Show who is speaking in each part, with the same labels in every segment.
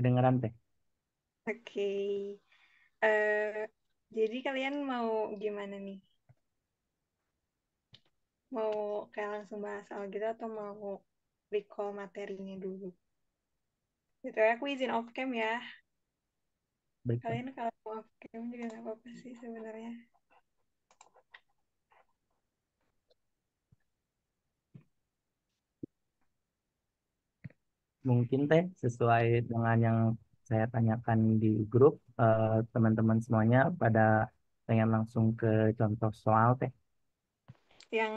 Speaker 1: Kedengeran teh.
Speaker 2: Oke. eh jadi kalian mau gimana nih? Mau kayak langsung bahas soal gitu atau mau recall materinya dulu? Gitu ya, aku izin off cam ya.
Speaker 1: Baik, Teh.
Speaker 2: Kalian kalau mau off cam juga nggak apa-apa sih sebenarnya.
Speaker 1: Mungkin teh sesuai dengan yang saya tanyakan di grup, teman-teman semuanya pada pengen langsung ke contoh soal teh.
Speaker 2: Yang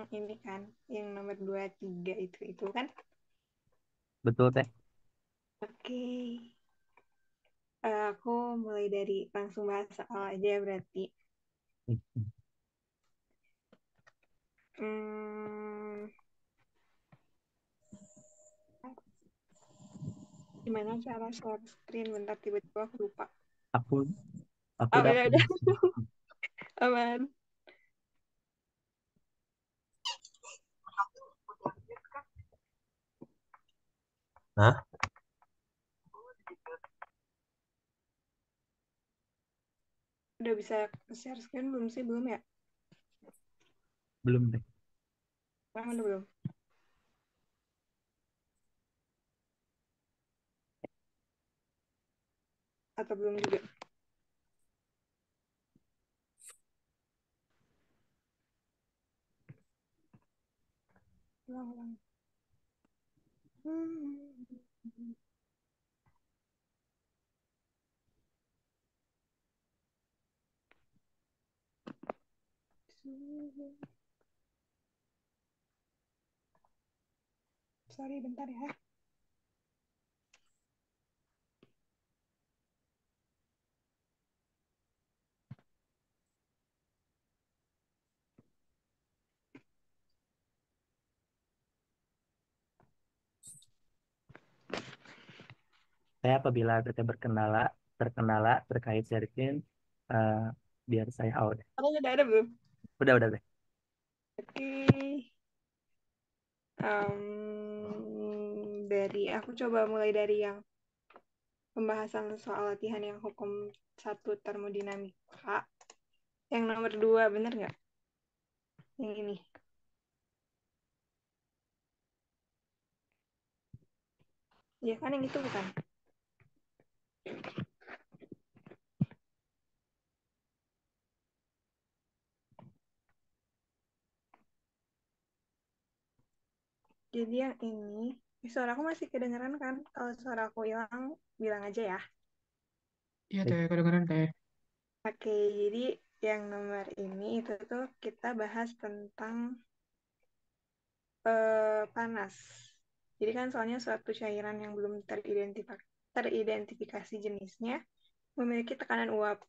Speaker 2: ini kan, yang nomor 2 3 itu kan.
Speaker 1: Betul teh.
Speaker 2: Oke. Aku mulai dari langsung bahas soal aja ya berarti. Hmm, gimana cara share screen? Bentar, tiba-tiba aku lupa.
Speaker 1: Aku aku
Speaker 2: Oh,
Speaker 1: udah
Speaker 2: udah, aman.
Speaker 1: Hah?
Speaker 2: Udah bisa share screen belum sih? Belum ya?
Speaker 1: Belum teh.
Speaker 2: Emang udah belum? Atau belum juga? Ulang, ulang. Hmm. Sorry, bentar ya.
Speaker 1: Saya apabila teteh terkendala terkait servis, eh, biar saya out.
Speaker 2: Kalian udah ada belum?
Speaker 1: Udah teh.
Speaker 2: Oke. Dari aku coba mulai dari yang pembahasan soal latihan yang hukum satu termodinamika. Yang nomor 2 bener nggak? Yang ini. Ya kan yang itu bukan? Jadi yang ini, suaraku masih kedengeran kan? Kalau suaraku hilang, bilang aja ya.
Speaker 3: Iya
Speaker 1: Baik.
Speaker 3: teh, kedengeran teh.
Speaker 2: Oke, jadi yang nomor ini itu tuh kita bahas tentang panas. Jadi kan soalnya suatu cairan yang belum teridentifikasi jenisnya memiliki tekanan uap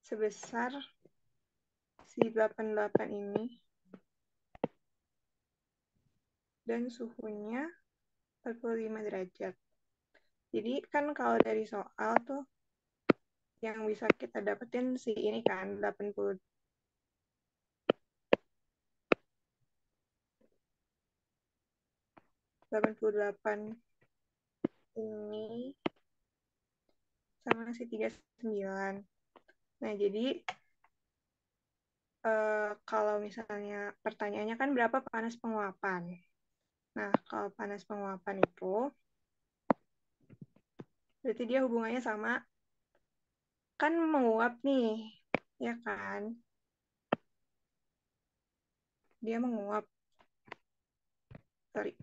Speaker 2: sebesar si 88 ini dan suhunya 45 derajat. Jadi kan kalau dari soal tuh yang bisa kita dapetin si ini kan 88 ini sama si 39. Nah, jadi kalau misalnya pertanyaannya kan berapa panas penguapan. Nah, kalau panas penguapan itu berarti dia hubungannya sama kan menguap nih, ya kan? Dia menguap, sorry.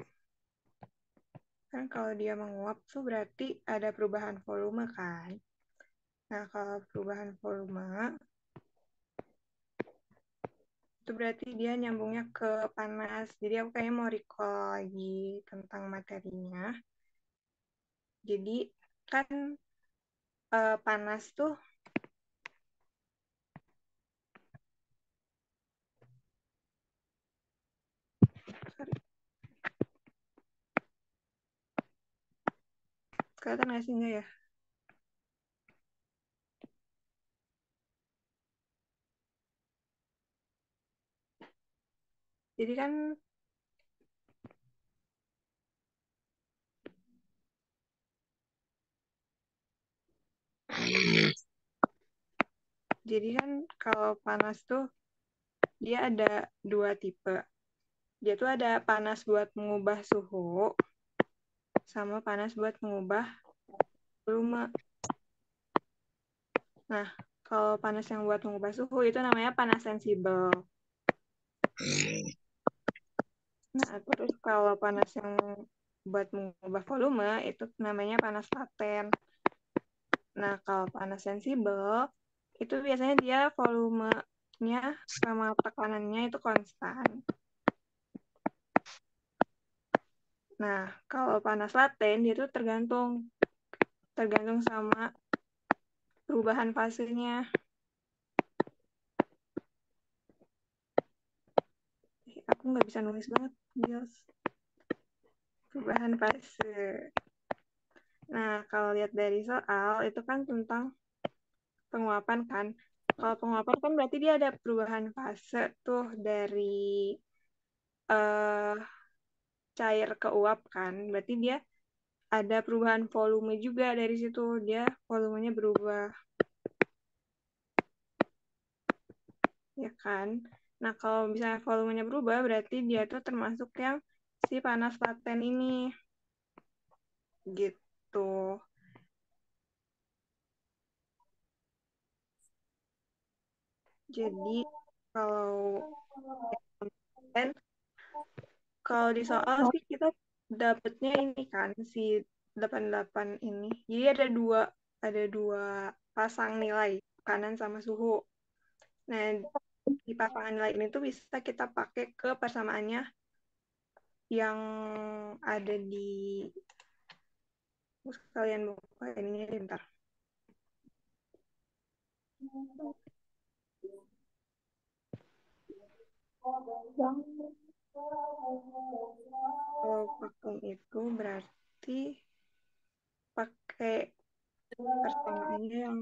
Speaker 2: Kan kalau dia menguap tuh berarti ada perubahan volume kan? Nah, kalau perubahan volume itu berarti dia nyambungnya ke panas. Jadi aku kayaknya mau recall lagi tentang materinya. Jadi kan panas tuh kelihatan nggak sih enggak ya? Jadi kan Jadi kan kalau panas tuh dia ada dua tipe. Dia tuh ada panas buat mengubah suhu sama panas buat mengubah volume. Nah, kalau panas yang buat mengubah suhu itu namanya panas sensibel. Nah, terus kalau panas yang buat mengubah volume itu namanya panas laten. Nah, kalau panas sensibel itu biasanya dia volumenya sama tekanannya itu konstan. Nah, kalau panas laten dia itu tergantung sama perubahan fasenya. Aku nggak bisa nulis banget, Gils. Perubahan fase. Nah, kalau lihat dari soal, itu kan tentang penguapan kan. Kalau penguapan kan berarti dia ada perubahan fase tuh dari uh, cair ke uap kan. Berarti dia ada perubahan volume juga dari situ. Dia volumenya berubah. Ya kan? Nah, kalau misalnya volumenya berubah, berarti dia tuh termasuk yang si panas laten ini. Gitu. Jadi, kalau kalau di soal sih kita dapetnya ini kan si 88 ini. Jadi ada dua pasang nilai kanan sama suhu. Nah, di pasangan nilai ini tuh bisa kita pakai ke persamaannya yang ada di kalian buka ini bentar. Kalau pakai itu berarti pakai persamaannya yang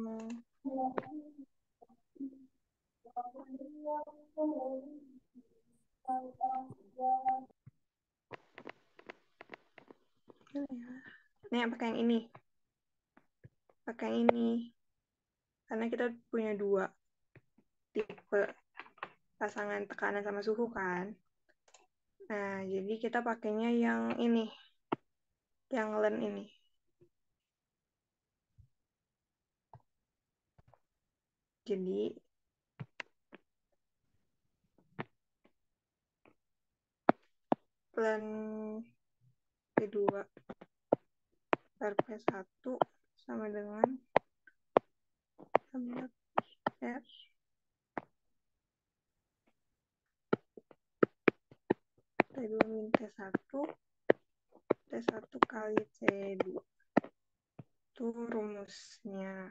Speaker 2: ini yang pakai yang ini. Pakai yang ini. Karena kita punya dua tipe pasangan tekanan sama suhu kan. Nah, jadi kita pakainya yang ini. Yang len ini. Jadi len P2 per P1 sama dengan R T2 min T1 T1 kali C2 itu rumusnya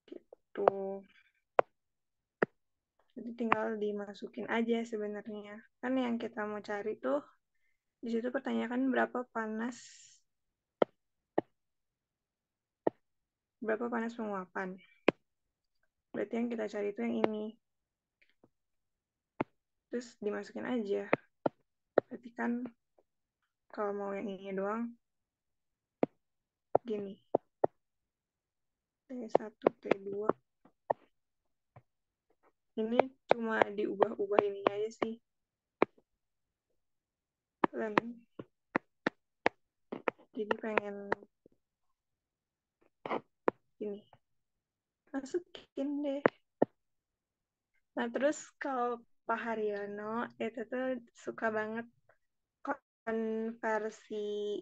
Speaker 2: gitu. Jadi tinggal dimasukin aja sebenarnya. Kan yang kita mau cari tuh di situ pertanyakan berapa panas penguapan. Berarti yang kita cari itu yang ini. Terus dimasukin aja. Berarti kan kalau mau yang ini doang gini. T1, T2. Ini cuma diubah-ubah ini aja sih. Dan jadi pengen gini. Masukin deh. Nah, terus kalau Pak Haryono itu tuh suka banget konversi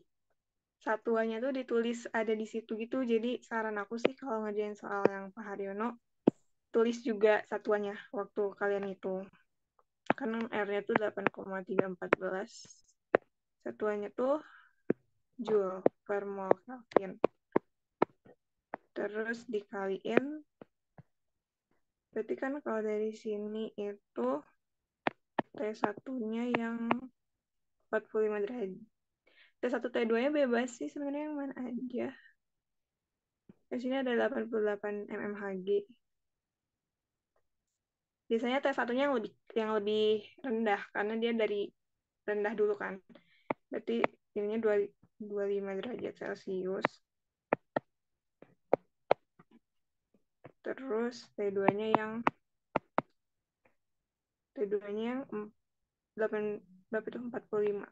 Speaker 2: satuannya tuh ditulis ada di situ gitu. Jadi saran aku sih kalau ngerjain soal yang Pak Haryono, tulis juga satuannya waktu kalian itu. Karena R-nya tuh 8,314. Satuannya tuh Joule per mol Kelvin. Terus dikaliin, berarti kan kalau dari sini itu T1-nya yang 45 derajat. T1 T2-nya bebas sih sebenarnya yang mana aja. Di sini ada 88 mmHg. Biasanya T1-nya yang lebih rendah karena dia dari rendah dulu kan. Berarti ininya 25 derajat Celcius. Terus T2-nya yang 8 berapa itu 45.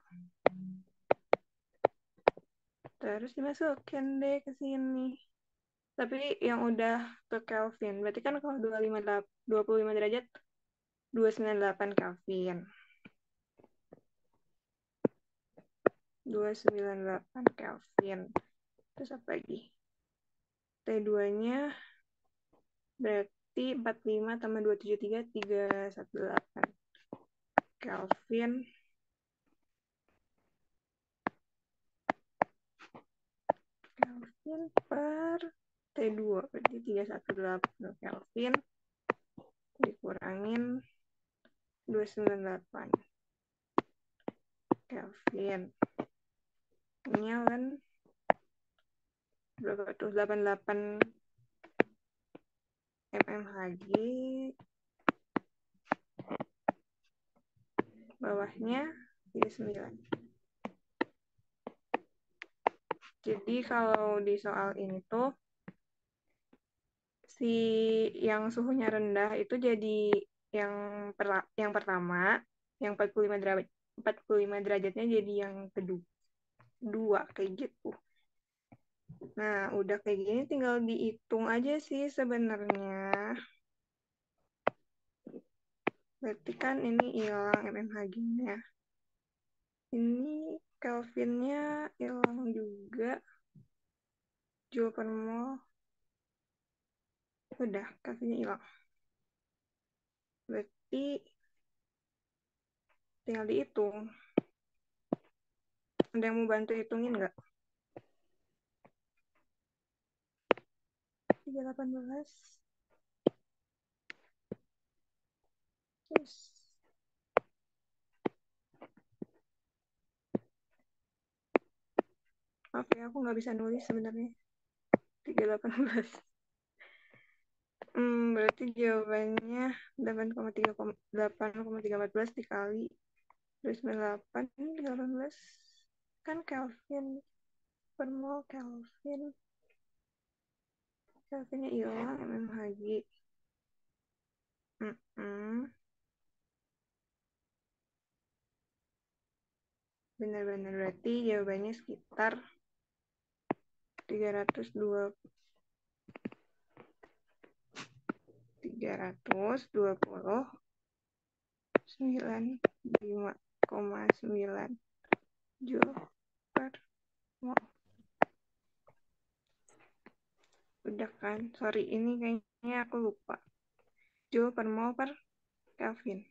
Speaker 2: Terus dimasukin deh ke sini. Tapi yang udah ke Kelvin. Berarti kan kalau 25 derajat 298 Kelvin. 298 Kelvin. Terus apa lagi? T2-nya berarti 45 tambah 273 318 Kelvin. Kelvin per T2 berarti 318 Kelvin dikurangin 298 Kelvin. Ini kan berapa tuh 88 mmHg, bawahnya 39. Jadi kalau di soal ini tuh si yang suhunya rendah itu jadi yang yang pertama, yang 45 derajatnya jadi yang kedua kayak gitu. Nah, udah kayak gini tinggal dihitung aja sih sebenarnya. Berarti kan ini hilang mmHg-nya. Ini Kelvinnya hilang juga. Joule per mol. Udah, Kelvinnya hilang. Berarti tinggal dihitung. Ada yang mau bantu hitungin nggak? 318. Terus. Oke, aku nggak bisa nulis sebenarnya. 318. Berarti jawabannya 8,314 dikali 298 ini 18 kan Kelvin per mol Kelvinnya hilang mmHg. Benar-benar berarti jawabannya sekitar 320 95,9 Joule per mol. Udah kan? Sorry, ini kayaknya aku lupa. Joule per mol per Kelvin.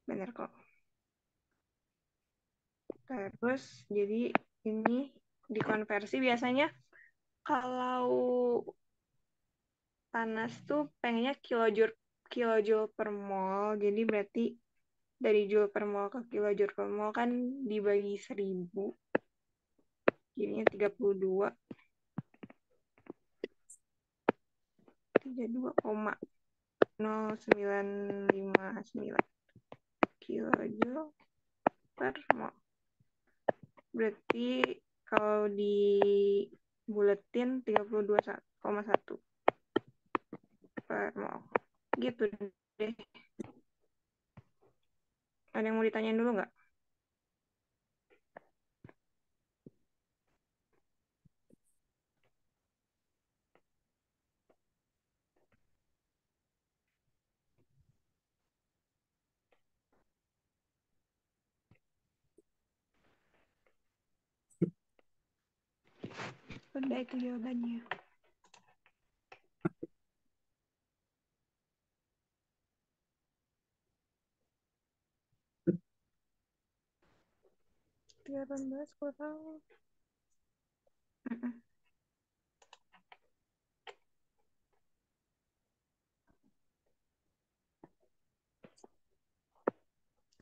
Speaker 2: Bener kok. Terus, jadi ini dikonversi biasanya kalau panas tuh pengennya kilojoule per mol. Jadi berarti dari joule per mol ke kilojoule per mol kan dibagi 1000. Jadinya 32,0959 kilojoule per mol. Berarti kalau dibuletin 32,1 per mol. Gitu deh. Ada yang mau ditanyain dulu nggak? Udah itu jawabannya. Tiga 18 kurang.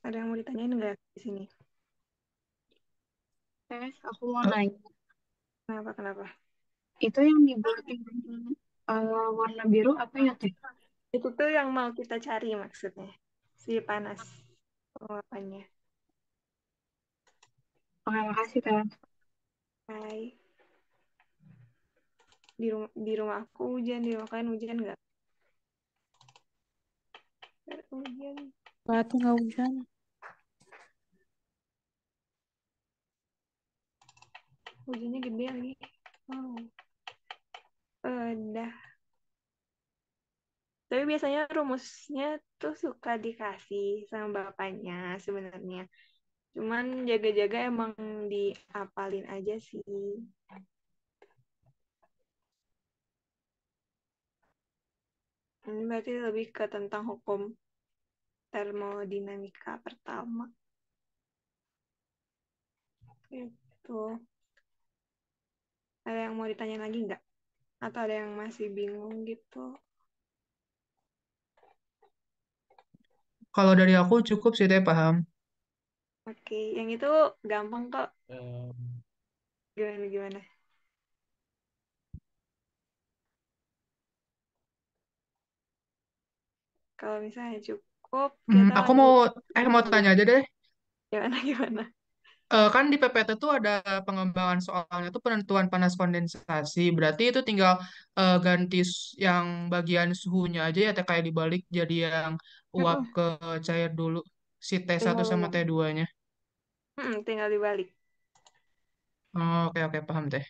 Speaker 2: Ada yang mau ditanyain nggak di sini?
Speaker 3: Aku mau nanya,
Speaker 2: Kenapa?
Speaker 3: itu yang dibulatin warna biru apa ya teh?
Speaker 2: Itu tuh yang mau kita cari maksudnya. Si panas penguapannya.
Speaker 3: Oke, makasih teh.
Speaker 2: Hai. di rumah aku hujan, di rumah kalian hujan nggak? Hujan.
Speaker 4: Nggak tuh nggak hujan.
Speaker 2: Hujannya gede lagi. Oh. Udah. Tapi biasanya rumusnya tuh suka dikasih sama bapaknya sebenarnya. Cuman jaga-jaga emang diapalin aja sih. Ini berarti lebih ke tentang hukum termodinamika pertama. Itu. Ada yang mau ditanya lagi nggak? Atau ada yang masih bingung gitu?
Speaker 5: Kalau dari aku cukup sih teh paham.
Speaker 2: Oke, yang itu gampang kok. Gimana? Kalau misalnya cukup, kita
Speaker 5: Aku
Speaker 2: lanjut.
Speaker 5: mau tanya aja deh.
Speaker 2: Gimana?
Speaker 5: Kan di PPT tuh ada pengembangan soalnya tuh penentuan panas kondensasi. Berarti itu tinggal ganti yang bagian suhunya aja ya teh kayak dibalik jadi yang uap
Speaker 2: Mm-mm.
Speaker 5: ke cair dulu si T1
Speaker 2: Tinggal
Speaker 5: sama
Speaker 2: ini.
Speaker 5: T2-nya.
Speaker 2: Tinggal dibalik.
Speaker 5: Oh, oke oke paham teh.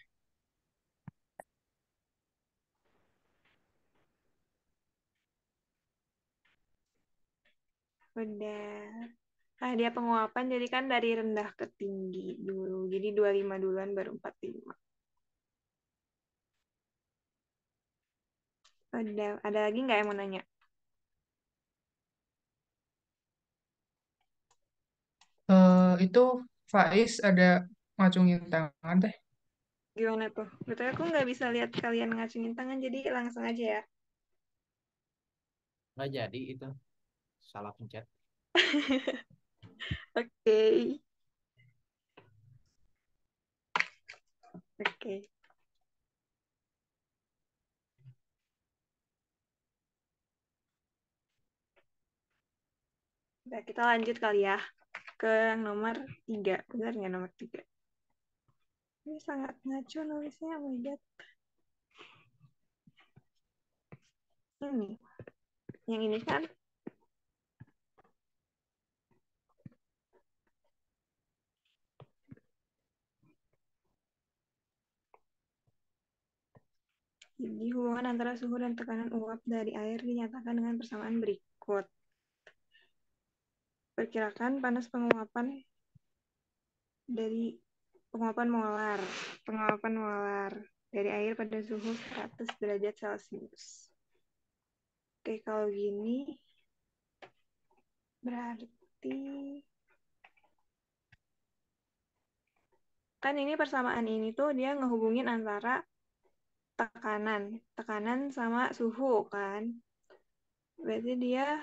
Speaker 2: Udah. Nah, dia penguapan jadi kan dari rendah ke tinggi dulu. Jadi 25 duluan baru 45. Udah. Ada lagi nggak yang mau nanya?
Speaker 5: Itu Faiz ada ngacungin tangan teh.
Speaker 2: Gimana tuh? Betul aku nggak bisa lihat kalian ngacungin tangan, jadi langsung aja ya.
Speaker 1: Nggak jadi itu. Salah pencet.
Speaker 2: Oke. Oke. Udah, kita lanjut kali ya ke yang nomor 3. Benar nggak nomor 3? Ini sangat ngaco nulisnya, oh my God. Ini. Yang ini kan jadi hubungan antara suhu dan tekanan uap dari air dinyatakan dengan persamaan berikut. Perkirakan panas penguapan dari penguapan molar. Penguapan molar dari air pada suhu 100 derajat Celcius. Oke, kalau gini berarti kan ini persamaan ini tuh dia ngehubungin antara tekanan sama suhu kan. Berarti dia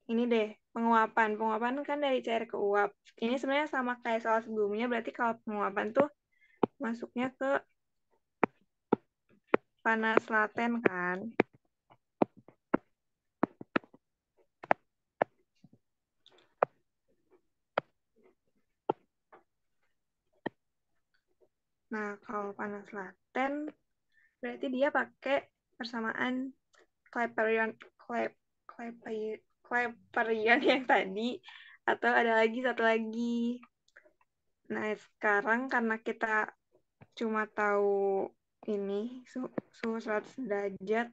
Speaker 2: ini deh, penguapan kan dari cair ke uap. Ini sebenarnya sama kayak soal sebelumnya, berarti kalau penguapan tuh masuknya ke panas laten kan. Nah, kalau panas laten berarti dia pakai persamaan Clapeyron Clapeyron yang tadi, atau ada lagi satu lagi. Nah, sekarang karena kita cuma tahu ini suhu 100 derajat,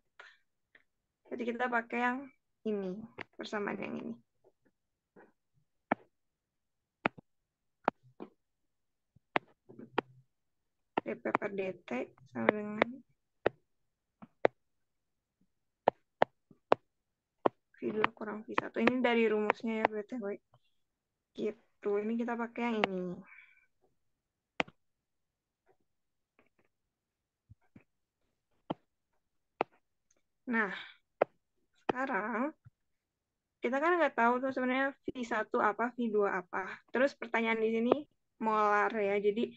Speaker 2: jadi kita pakai yang ini, persamaan yang ini. dP per dt sama dengan V2 kurang V1. Ini dari rumusnya ya, BTW. Gitu, ini kita pakai yang ini. Nah, sekarang kita kan nggak tahu tuh sebenarnya V1 apa, V2 apa. Terus pertanyaan di sini molar ya. Jadi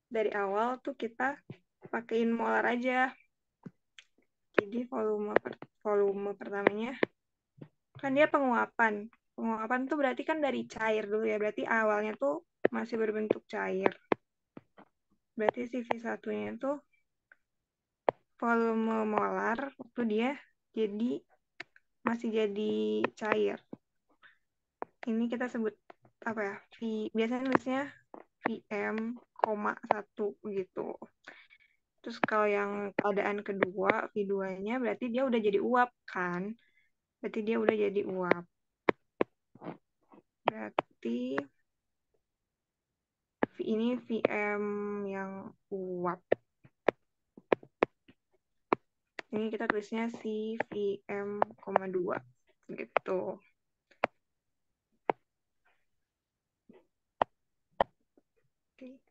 Speaker 2: dari awal tuh kita pakein molar aja. Jadi volume pertamanya kan dia penguapan. Penguapan tuh berarti kan dari cair dulu ya. Berarti awalnya tuh masih berbentuk cair. Berarti si V1-nya tuh volume molar waktu dia masih jadi cair. Ini kita sebut apa ya? Biasanya nulisnya Vm,1 gitu. Terus kalau yang keadaan kedua, V2-nya berarti dia udah jadi uap kan? Berarti dia udah jadi uap. Berarti ini Vm yang uap. Ini kita tulisnya si Vm,2 gitu. Oke.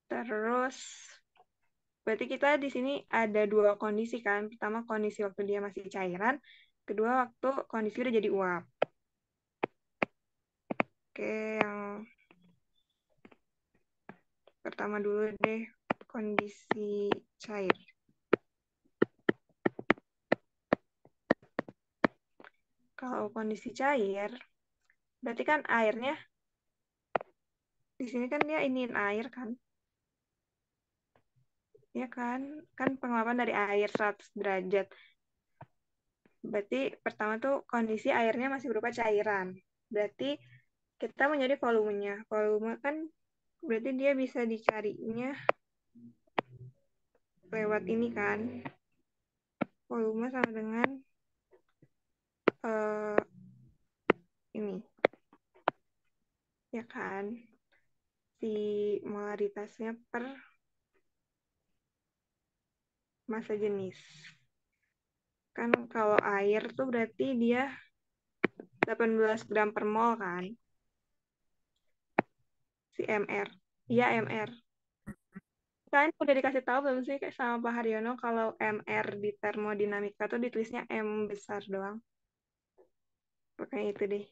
Speaker 2: Terus berarti kita di sini ada dua kondisi kan. Pertama kondisi waktu dia masih cairan, kedua waktu kondisi udah jadi uap. Oke, yang pertama dulu deh, kondisi cair. Kalau kondisi cair, berarti kan airnya, di sini kan dia iniin air kan? Ya kan? Kan penguapan dari air 100 derajat. Berarti pertama tuh kondisi airnya masih berupa cairan. Berarti kita menjadi volumenya. Volume kan berarti dia bisa dicarinya lewat ini kan. Volume sama dengan ini. Ya kan? Si molaritasnya per massa jenis. Kan kalau air tuh berarti dia 18 gram per mol kan? Si MR. Iya, MR. Kalian udah dikasih tahu belum sih sama Pak Haryono kalau MR di termodinamika tuh ditulisnya M besar doang? Pokoknya itu deh.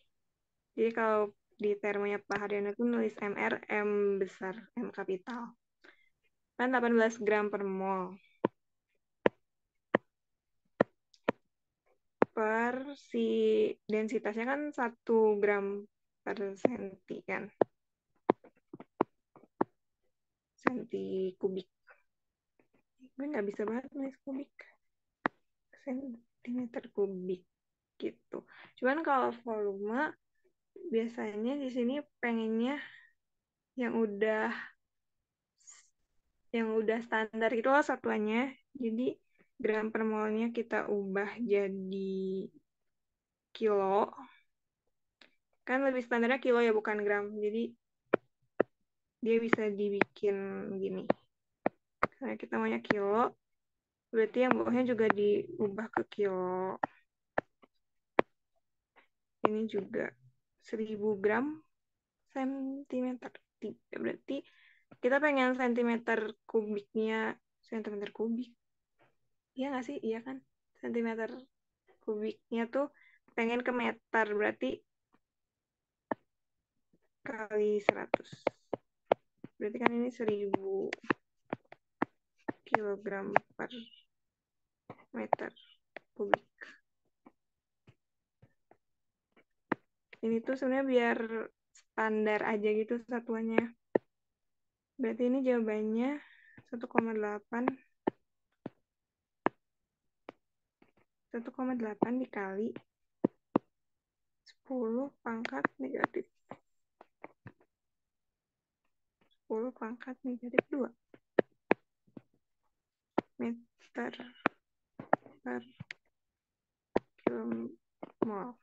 Speaker 2: Jadi kalau di termonya Pak Haryono tuh nulis MR M besar, M kapital. Kan 18 gram per mol. Per si densitasnya kan 1 gram per senti kan. Senti kubik. Gue nggak bisa banget nulis kubik. Sentimeter kubik gitu. Cuman kalau volume biasanya di sini pengennya yang udah standar gitu loh satuannya. Jadi gram per molnya kita ubah jadi kilo. Kan lebih standarnya kilo ya bukan gram. Jadi dia bisa dibikin gini. Karena kita maunya kilo, berarti yang bawahnya juga diubah ke kilo. Ini juga 1000 gram sentimeter. Berarti kita pengen sentimeter kubiknya, sentimeter kubik. Iya nggak sih? Iya kan? Sentimeter kubiknya tuh pengen ke meter, berarti kali 100. Berarti kan ini 1000 kilogram per meter kubik. Ini tuh sebenarnya biar standar aja gitu satuannya. Berarti ini jawabannya 1,8 dikali 10 pangkat negatif 10 pangkat negatif 2 meter per kilomol.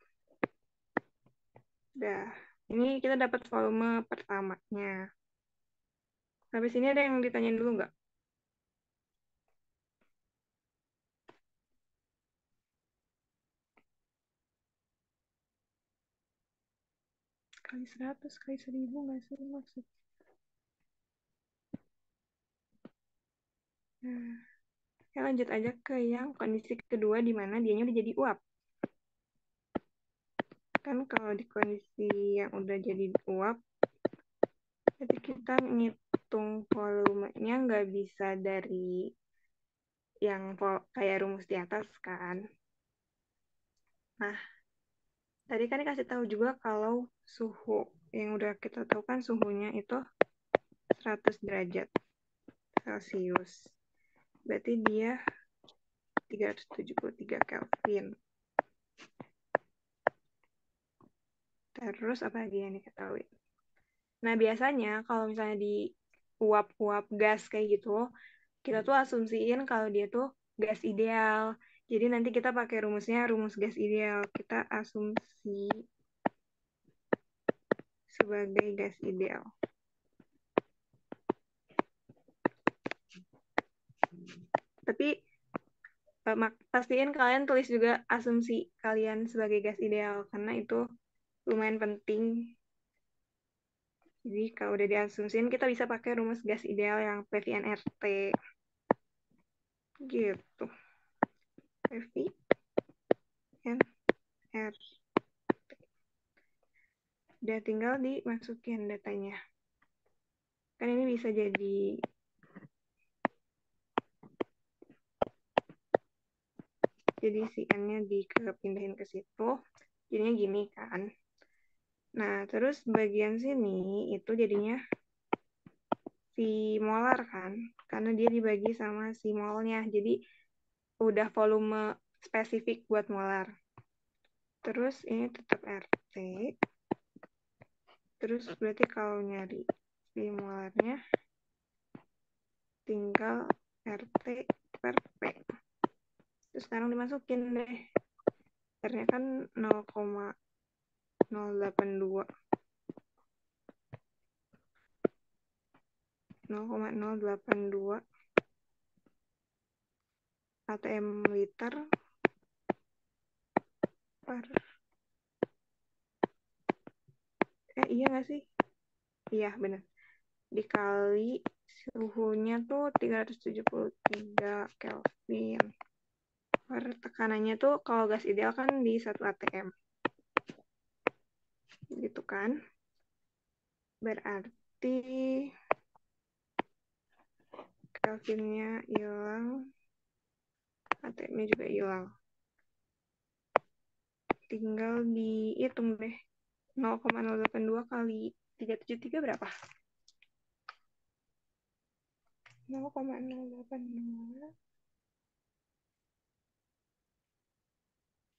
Speaker 2: Dah, ini kita dapat volume pertamanya. Sampai sini ada yang ditanyain dulu nggak? Kali 100 kali 1000 nggak sih maksud? Nah, ya lanjut aja ke yang kondisi kedua di mana dianya udah jadi uap. Kan kalau di kondisi yang udah jadi uap, jadi kita ngitung volumenya nggak bisa dari yang kayak rumus di atas kan. Nah, tadi kan dikasih tahu juga kalau suhu yang udah kita tahu kan suhunya itu 100 derajat Celcius. Berarti dia 373 Kelvin. Terus apa lagi yang diketahui? Nah, biasanya kalau misalnya di uap-uap gas kayak gitu, kita tuh asumsiin kalau dia tuh gas ideal. Jadi nanti kita pakai rumusnya rumus gas ideal. Kita asumsi sebagai gas ideal. Tapi pastiin kalian tulis juga asumsi kalian sebagai gas ideal karena itu lumayan penting. Jadi kalau udah diasumsiin kita bisa pakai rumus gas ideal yang PVNRT gitu. PVNR. Udah tinggal dimasukin datanya. Kan ini bisa jadi si N-nya dipindahin ke situ. Jadinya gini kan. Nah, terus bagian sini itu jadinya si molar kan. Karena dia dibagi sama si molnya. Jadi udah volume spesifik buat molar. Terus ini tetap RT. Terus berarti kalau nyari si molarnya tinggal RT per P. Terus sekarang dimasukin deh. R-nya kan 0,082. 0,082 atm liter per iya nggak sih? Iya benar. Dikali suhunya tuh 373 Kelvin. Per tekanannya tuh kalau gas ideal kan di 1 atm. Gitu kan. Berarti Kelvinnya hilang, atm-nya juga hilang. Tinggal dihitung deh. 0,082 kali 373 berapa? 0,082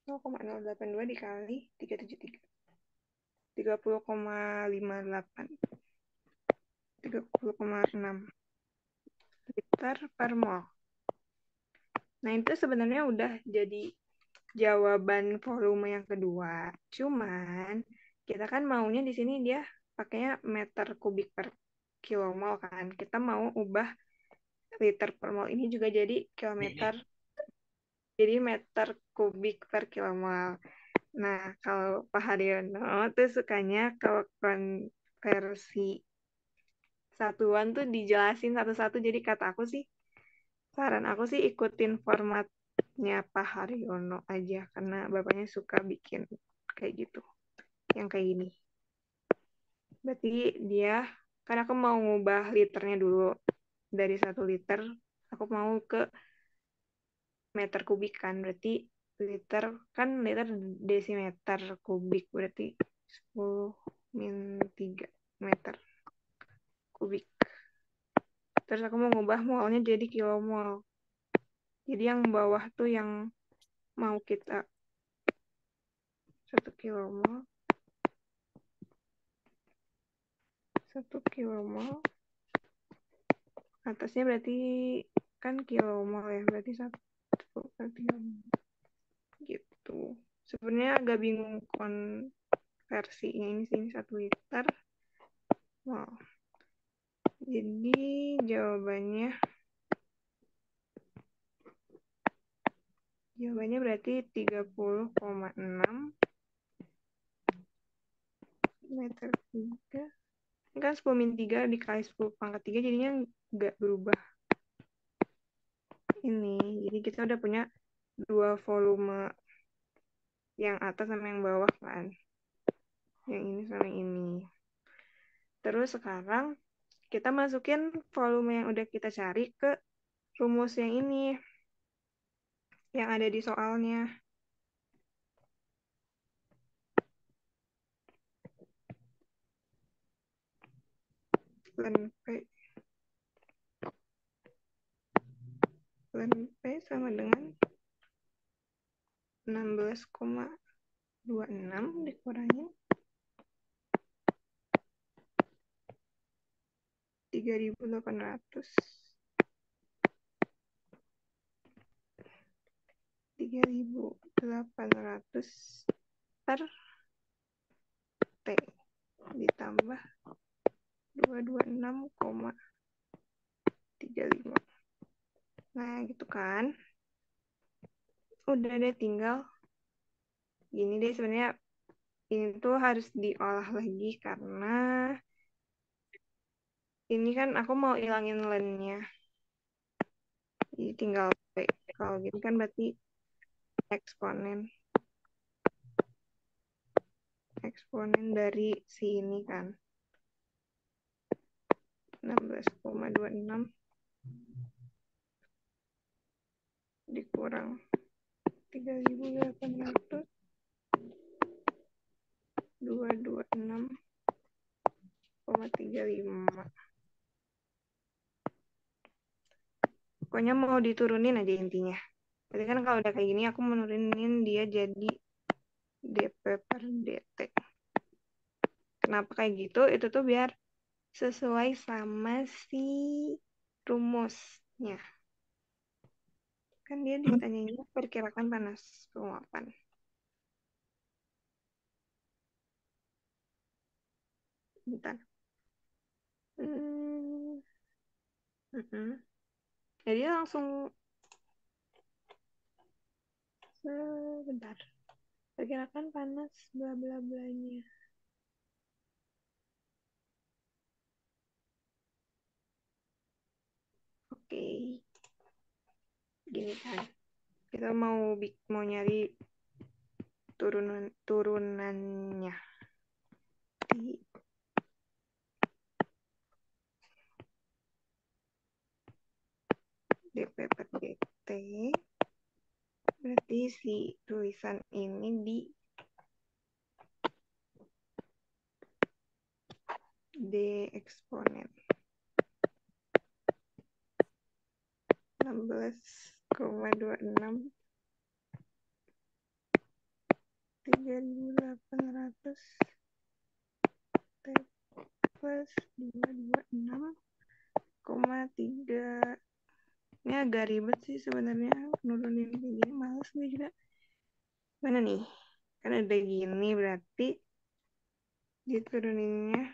Speaker 2: 0,082 dikali 373 30,58 30,6 liter per mol. Nah, itu sebenarnya udah jadi jawaban volume yang kedua. Cuman kita kan maunya di sini dia pakainya meter kubik per kilomol kan. Kita mau ubah liter per mol ini juga jadi kilometer, jadi meter kubik per kilomol. Nah, kalau Pak Haryono tuh sukanya kalau konversi satuan tuh dijelasin satu-satu. Jadi saran aku sih ikutin formatnya Pak Haryono aja. Karena bapaknya suka bikin kayak gitu. Yang kayak gini. Berarti dia, karena aku mau ngubah liternya dulu. Dari 1 liter, aku mau ke meter kubik kan. Berarti liter desimeter kubik. Berarti 10 min 3 meter kubik. Terus aku mau ngubah molnya jadi kilomol. Jadi yang bawah tuh yang mau kita 1 kilomol. 1 kilomol. Atasnya berarti kan kilomol ya. Berarti 1 per kilomol. Gitu. Sebenarnya agak bingung konversinya ini sih. 1 liter. Wow. Jadi jawabannya berarti 30,6 meter 3. Ini kan 10 min 3 dikali 10 pangkat 3 jadinya nggak berubah. Ini, jadi kita udah punya 2 volume, yang atas sama yang bawah kan. Yang ini sama yang ini. Terus sekarang kita masukin volume yang udah kita cari ke rumus yang ini. Yang ada di soalnya. Dan P. ln P sama dengan 16,26 dikurangin 3.800 per T ditambah 226,35. Nah, gitu kan. Udah deh, tinggal gini deh. Sebenarnya ini tuh harus diolah lagi karena ini kan aku mau ilangin ln-nya. Jadi tinggal P. Kalau gitu kan berarti eksponen dari si ini kan 16,26 dikurang 3.800 226,35. Pokoknya mau diturunin aja intinya. Berarti kan kalau udah kayak gini aku menurunin dia jadi dp per dt. Kenapa kayak gitu? Itu tuh biar sesuai sama si rumusnya. Kan dia ditanyanya perkirakan panas penguapan. Bentar. Jadi langsung sebentar. Perkirakan panas bla bla blanya. Oke. Gini kan. Kita mau nyari turunannya di dp per dt. Berarti si tulisan ini di d eksponen 16,26 3.800 T plus 226,3. Ini agak ribet sih sebenarnya nurunin kayak gini, males gue juga. Mana nih? Kan ada gini berarti dituruninnya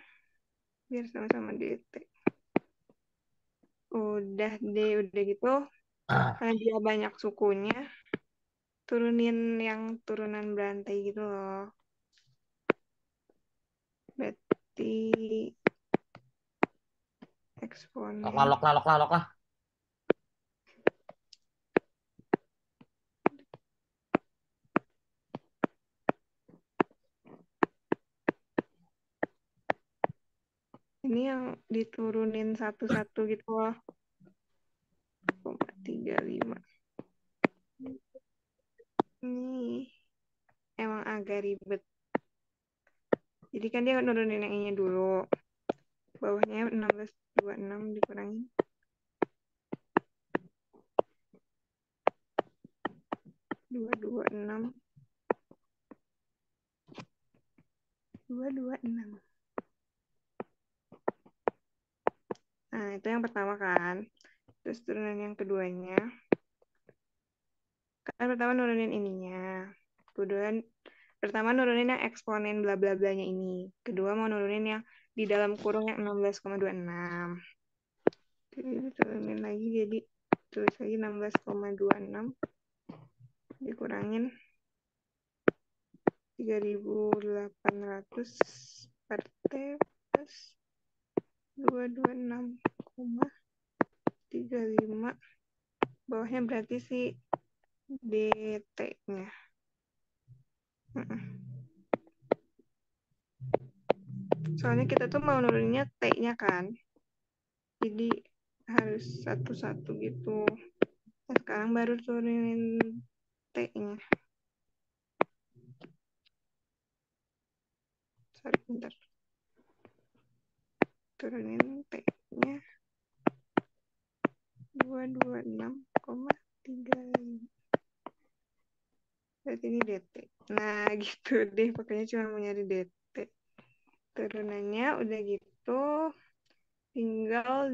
Speaker 2: biar sama-sama dt. Udah deh, udah gitu. Karena dia banyak sukunya, turunin yang turunan berantai gitu loh. Berarti eksponen
Speaker 4: Lok lah.
Speaker 2: ini yang diturunin satu-satu gitu loh. 0,35. Ini emang agak ribet. Jadi kan dia nurunin yang ini dulu. Bawahnya 16,26 dikurangin 226. Nah, itu yang pertama kan. Terus turunan yang keduanya. Kan pertama nurunin ininya. Pertama nurunin yang eksponen bla bla blanya ini. Kedua mau nurunin yang di dalam kurung yang 16,26. Jadi turunin lagi jadi tulis lagi 16,26 dikurangin 3.800 per T plus 226,35. Bawahnya berarti si dt-nya. Soalnya kita tuh mau nuruninnya T-nya kan. Jadi harus satu-satu gitu. Nah, sekarang baru turunin T-nya. Sorry, bentar. Turunin T-nya 226,35. 35. Berarti ini DT. Nah, gitu deh. Pokoknya cuma mau nyari DT. Turunannya udah gitu. Tinggal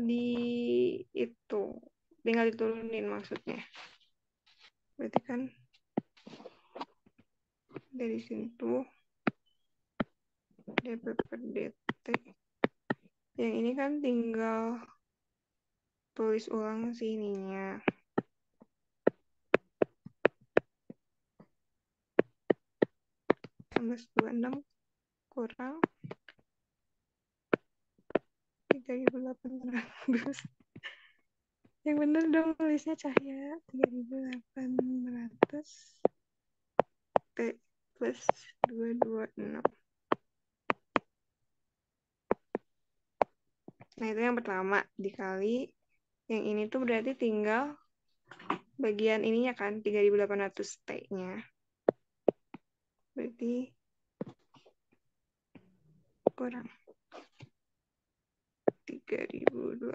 Speaker 2: diturunin maksudnya. Berarti kan dari sini tuh DP per DT. Yang ini kan tinggal tulis ulang sininya. enam kurang 3.800. Yang bener dong tulisnya Cahya. 3.800 T plus 226. Nah, itu yang pertama. Dikali yang ini tuh berarti tinggal bagian ininya kan, 3.800 T-nya. Berarti kurang 3.800.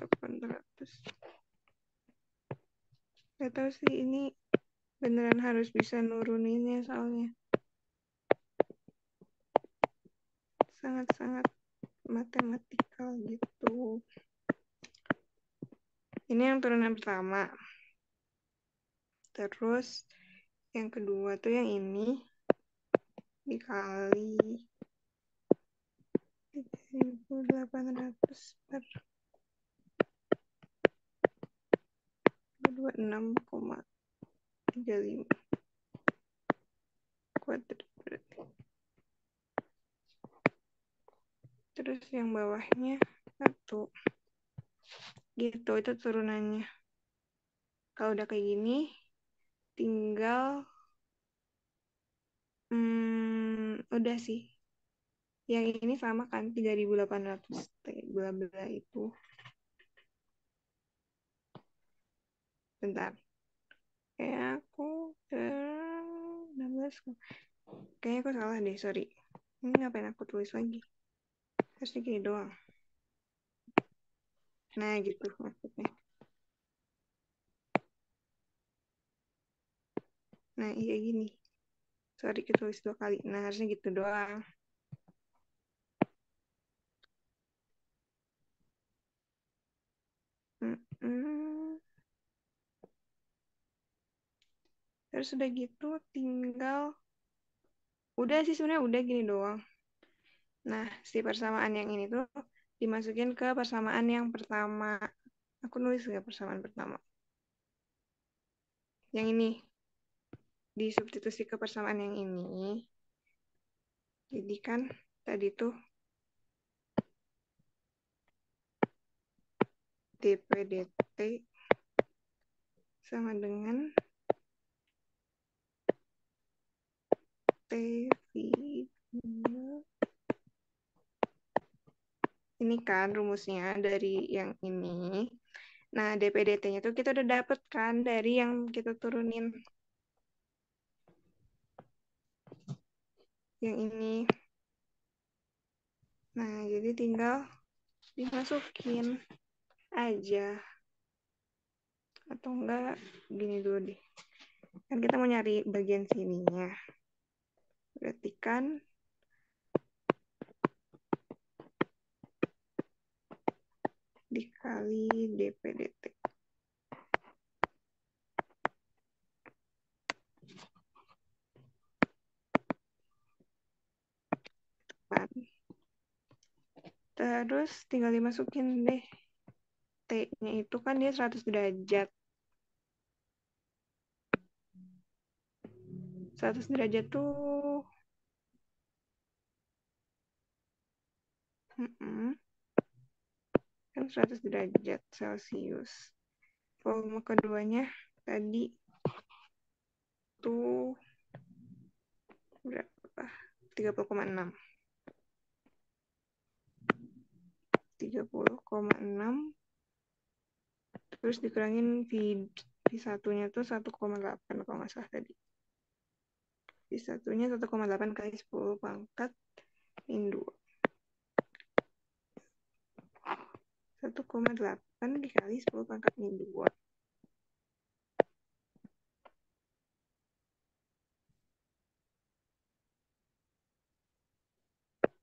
Speaker 2: Gak tahu sih ini beneran harus bisa nuruninnya soalnya. Sangat-sangat matematikal gitu. Ini yang turunan pertama. Terus yang kedua tuh yang ini dikali 3.800 per 26,35 kuadrat berarti. Terus yang bawahnya 1. Gitu, itu turunannya. Kalau udah kayak gini, tinggal udah sih. Yang ini sama kan 3.800 bla bla itu. Bentar. Kayak aku 16. Kayaknya aku salah deh, sorry. Ini ngapain aku tulis lagi? Harusnya gini doang. Nah, gitu maksudnya. Nah, iya gini. Sorry, kita tulis 2 kali. Nah, harusnya gitu doang. Terus udah gitu tinggal udah sih sebenarnya udah gini doang. Nah, si persamaan yang ini tuh dimasukin ke persamaan yang pertama. Aku nulis nggak persamaan pertama? Yang ini disubstitusi ke persamaan yang ini. Jadi kan tadi tuh dp/dt sama dengan t ini kan rumusnya dari yang ini. Nah, dp/dt-nya tuh kita udah dapet kan dari yang kita turunin. Yang ini. Nah, jadi tinggal dimasukin aja. Atau enggak, gini dulu deh. Kan kita mau nyari bagian sininya. Berarti kan dikali dp/dt. Terus tinggal dimasukin deh. T-nya itu kan dia 100 derajat. 100 derajat tuh kan 100 derajat Celcius. Volume keduanya tadi tuh berapa? 30,6. 30,6 terus dikurangin V1-nya tuh 1,8 kalau nggak salah tadi. V1-nya 1,8 kali 10 pangkat min 2. 1,8 dikali 10 pangkat min 2.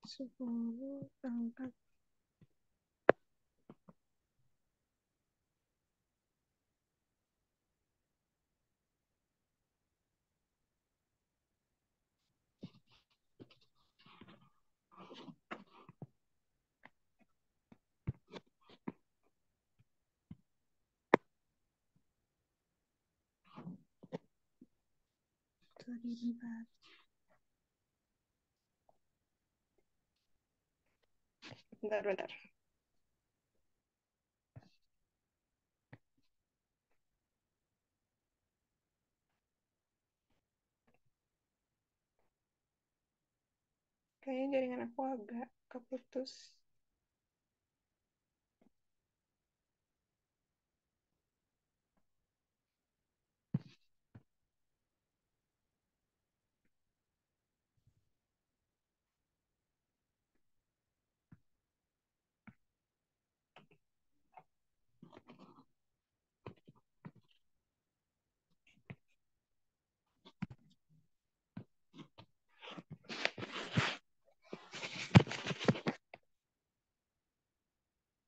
Speaker 2: 10 pangkat sorry bentar. Bentar. Kayaknya jaringan aku agak keputus.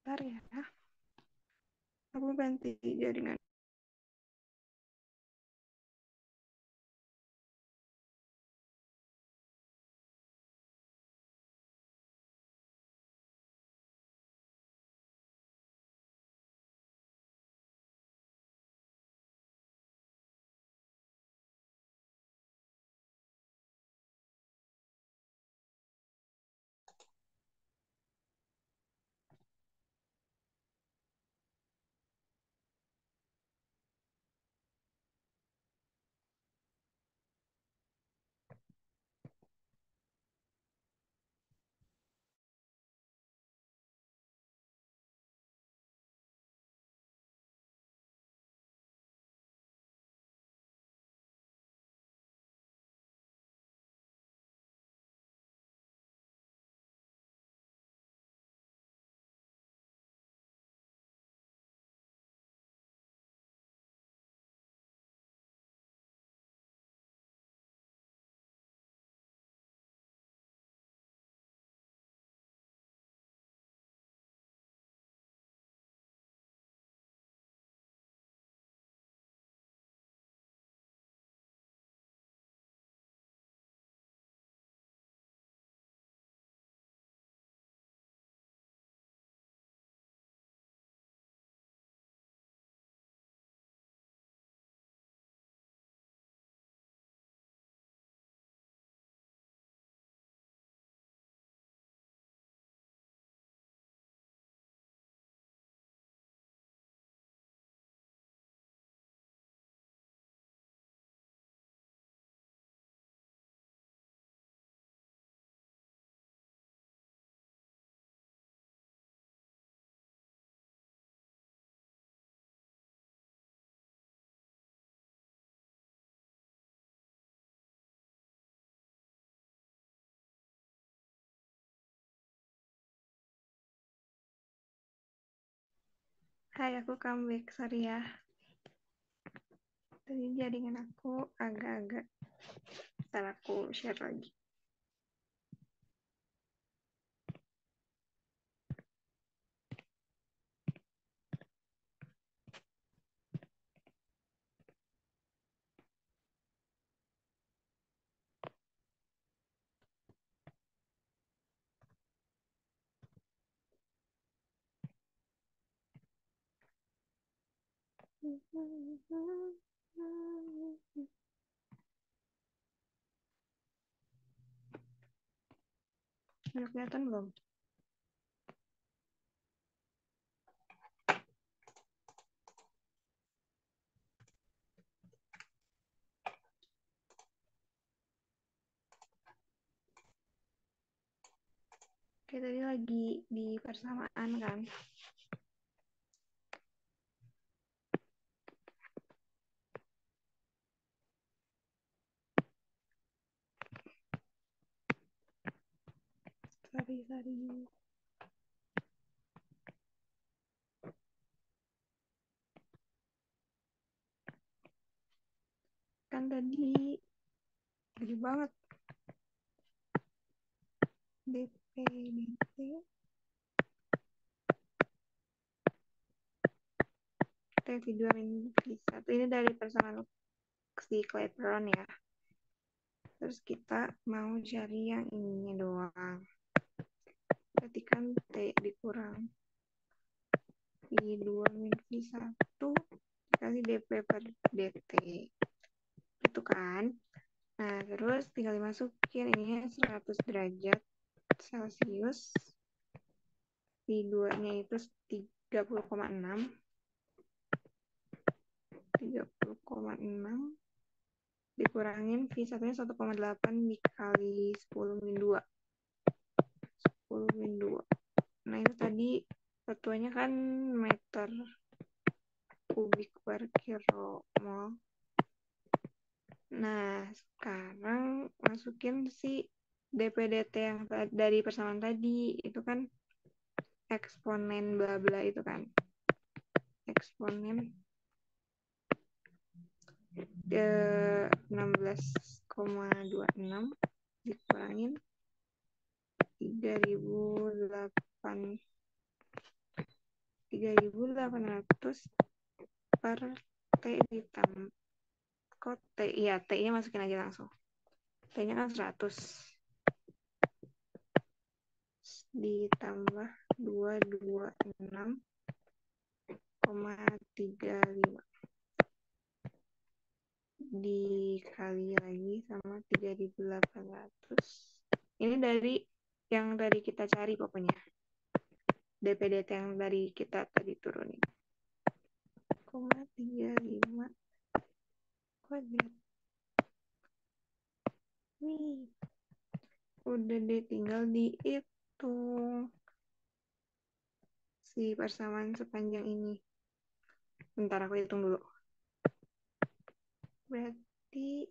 Speaker 2: Bentar ya. Aku ganti jaringan. Hai, aku comeback. Sorry ya. Tadi jaringan aku agak-agak. Ntar aku share lagi. Udah kelihatan belum? Oke, tadi lagi di persamaan kan. Sorry. Kan tadi gede banget. DPDT TV2 min V1 ini dari pasangan si Clapeyron ya. Terus kita mau cari yang ininya doang. Berarti kan T dikurang V2 min V1 dikali DP per DT. Itu kan. Nah, terus tinggal dimasukin ininya 100 derajat Celcius. V2-nya itu 30,6 dikurangin V1-nya 1,8 dikali 10 min 2. 10 min 2. Nah, itu tadi satuannya kan meter kubik per kilomol. Nah, sekarang masukin si DPDT yang dari persamaan tadi. Itu kan eksponen bla bla itu kan. Eksponen 16,26 dikurangin 3.800 per T ditambah kok T, iya T-nya masukin aja langsung. T-nya kan 100 ditambah 226,35 dikali lagi sama 3.800. Ini dari yang tadi kita cari pokoknya. DPDT yang dari kita tadi turunin. 0,35 kuadrat. Nih. Udah deh, tinggal dihitung si persamaan sepanjang ini. Bentar aku hitung dulu. Berarti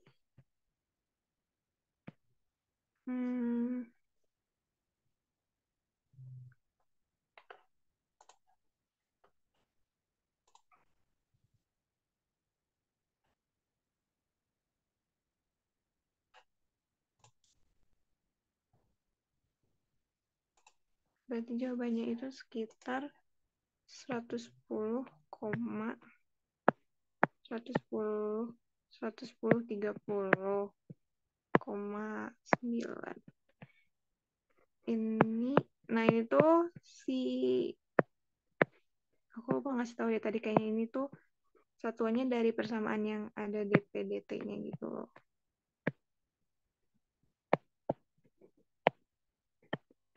Speaker 2: jawabannya itu sekitar 110, 110,30,9. Ini, nah ini tuh aku lupa ngasih tahu ya tadi, kayaknya ini tuh satuannya dari persamaan yang ada DPDT-nya gitu loh.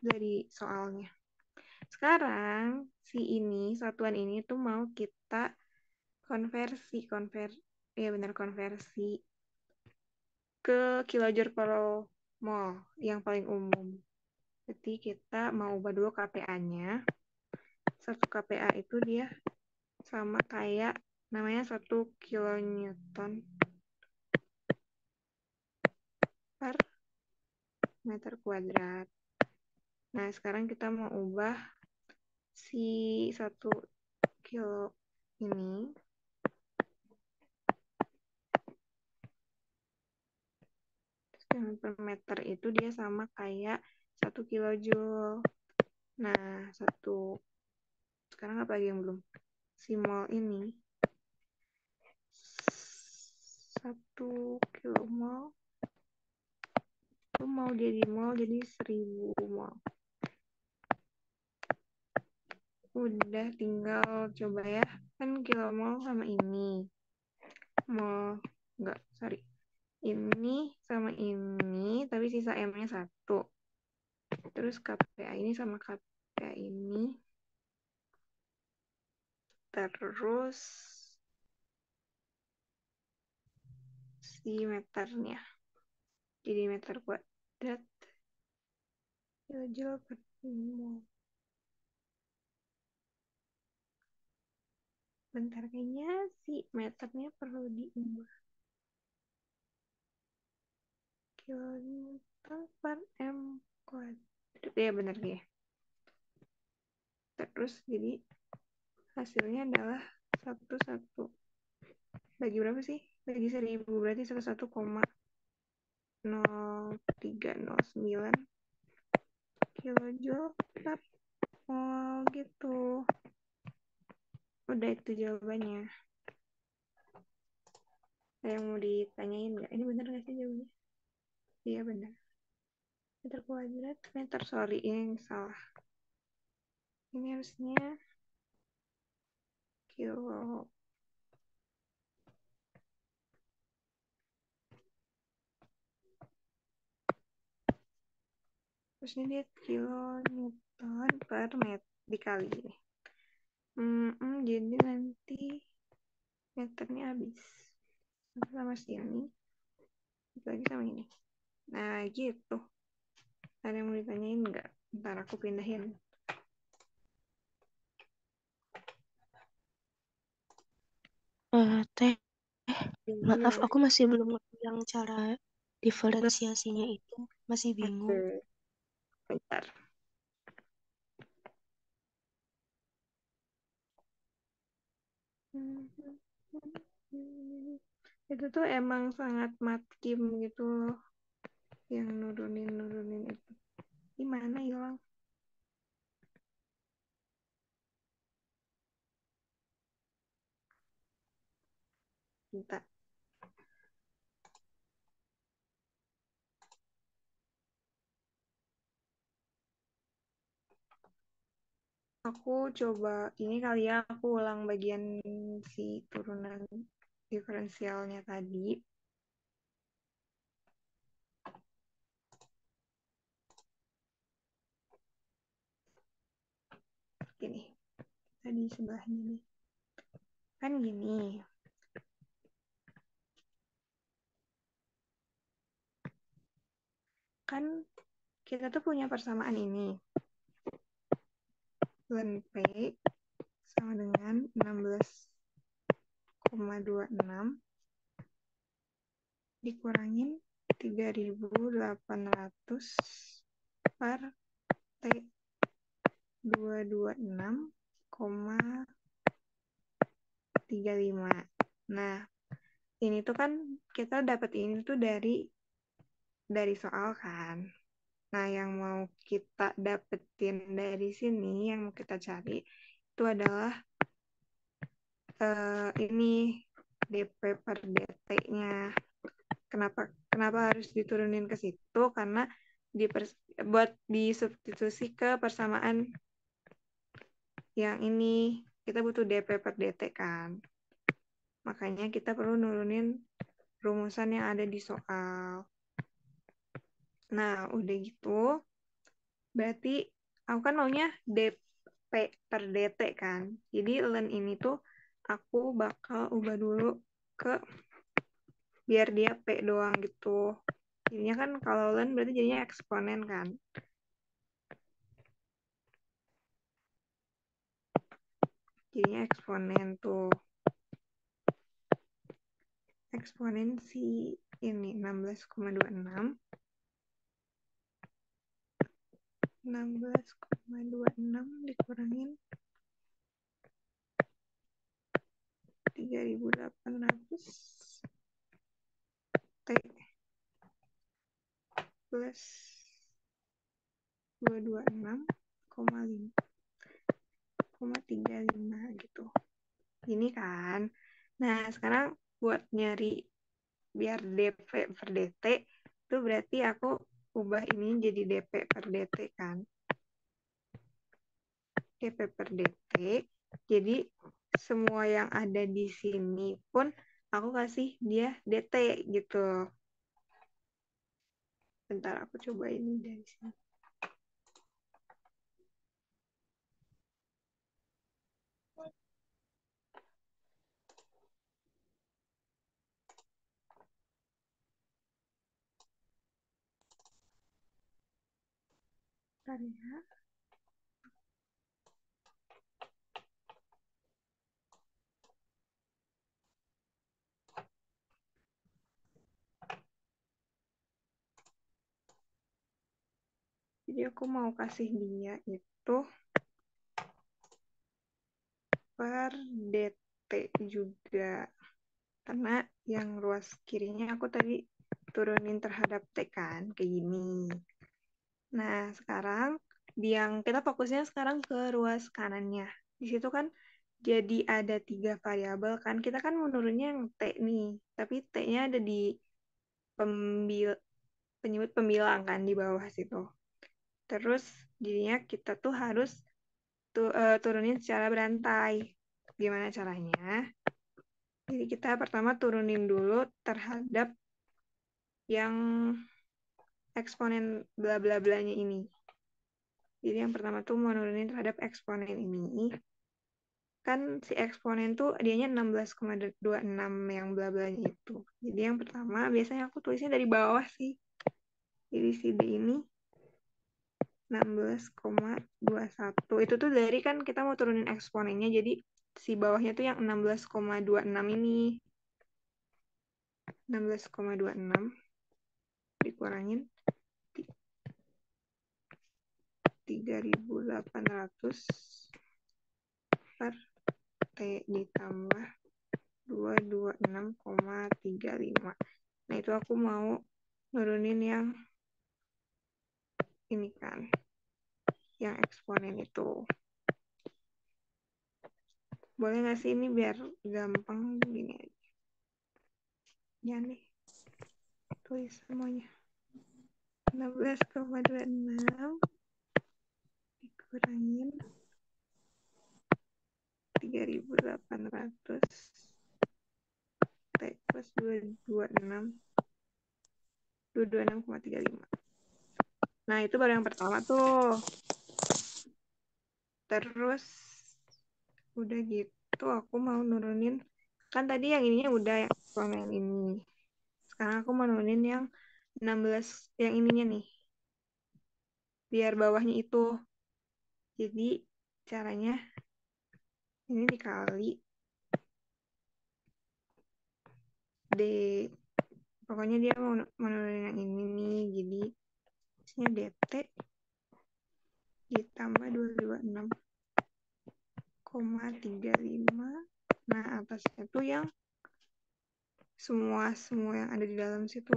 Speaker 2: Dari soalnya. Sekarang satuan ini tuh mau kita konversi ke kilojoule per mol yang paling umum. Jadi kita mau ubah dulu KPA-nya. 1 KPA itu dia sama kayak namanya 1 kilonewton per meter kuadrat. Nah, sekarang kita mau ubah si 1 kilo ini dengan per meter itu dia sama kayak 1 kilojoule. Nah, sekarang apa lagi yang belum? Si mol ini 1 kilomol itu mau jadi mol, jadi 1000 mol. Udah tinggal coba ya, kan kilomol sama ini mol, ini sama ini, tapi sisa M-nya 1. Terus KPA ini sama KPA ini, terus si meternya jadi meter kuadrat kilojoule per mol. Bentar, kayaknya si meternya perlu diubah. Kilonewton per M kuadrat. Ya benar ya. Terus jadi hasilnya adalah 1 bagi berapa sih? Bagi 1000, berarti 11,0309 kilojoule per mol gitu. Udah itu jawabannya. Ada yang mau ditanyain nggak? Ini benar nggak sih jawabannya? Iya benar. Meter kuadrat, meter, sorry, ini yang salah. Ini harusnya kilo. Terus ini dia kilonewton per meter dikali ini. Jadi nanti meternya habis. Sama sini. Lagi sama ini. Nah gitu. Ada yang mau ditanyain nggak? Ntar aku pindahin.
Speaker 4: Teh, maaf,
Speaker 2: Gimana?
Speaker 4: aku masih belum ngerti yang cara diferensiasinya itu. Masih bingung.
Speaker 2: Oke. Bentar. Itu tuh emang sangat matkim gitu loh. Yang nurunin itu. Gimana hilang? Bentar. Aku coba ini kali ya, aku ulang bagian si turunan diferensialnya tadi. Gini, tadi sebelahnya nih. Kan gini. Kan kita tuh punya persamaan ini. Ln P sama dengan 16,26 dikurangin 3.800 per T 226,35. Nah, ini tuh kan kita dapat ini tuh dari soal kan. Nah, yang mau kita dapetin dari sini, yang mau kita cari itu adalah ini DP per DT-nya. Kenapa harus diturunin ke situ? Karena buat disubstitusi ke persamaan yang ini kita butuh DP per DT kan. Makanya kita perlu nurunin rumusan yang ada di soal. Nah, udah gitu, berarti aku kan maunya DP per DT kan. Jadi ln ini tuh aku bakal ubah dulu ke biar dia P doang gitu. Jadinya kan kalau ln berarti jadinya eksponen kan. Jadinya eksponen tuh. Eksponen si ini 16,26 dikurangin 3.800 T plus 226,35 gitu. Ini kan. Nah, sekarang buat nyari biar DP per DT itu berarti aku ubah ini jadi DP per DT kan. DP per DT. Jadi semua yang ada di sini pun aku kasih dia DT gitu. Bentar aku coba ini dari sini. Bentar ya. Jadi aku mau kasih dia itu per DT juga. Karena yang ruas kirinya aku tadi turunin terhadap T kan, kayak gini. Nah, sekarang yang kita fokusnya sekarang ke ruas kanannya. Di situ kan jadi ada 3 variabel kan. Kita kan menurunnya yang T nih, tapi T-nya ada di penyebut pembilang kan di bawah situ. Terus jadinya kita tuh harus turunin secara berantai. Gimana caranya? Jadi kita pertama turunin dulu terhadap yang eksponen bla bla blanya ini. Jadi yang pertama tuh mau nurunin terhadap eksponen ini. Kan si eksponen tuh dianya 16,26 yang bla blanya itu. Jadi yang pertama biasanya aku tulisnya dari bawah sih. Jadi si D ini 16,21. Itu tuh dari kan kita mau turunin eksponennya. Jadi si bawahnya tuh yang 16,26 ini. 16,26 dikurangin 3.800 per T ditambah 226,35. Nah, itu aku mau nurunin yang ini kan, yang eksponen itu. Boleh nggak sih ini biar gampang gini aja? Jangan deh, tulis semuanya. 16,26 dikurangin 3.800 T plus 226,35. Nah, itu baru yang pertama tuh. Terus udah gitu aku mau nurunin, kan tadi yang ininya udah yang eksponen ini. Sekarang aku mau nurunin yang 16 yang ininya nih. Biar bawahnya itu. Jadi caranya ini dikali D. Pokoknya dia mau nurunin yang ini nih. Jadi isinya DT ditambah 226,35. Nah, atasnya tuh yang semua yang ada di dalam situ.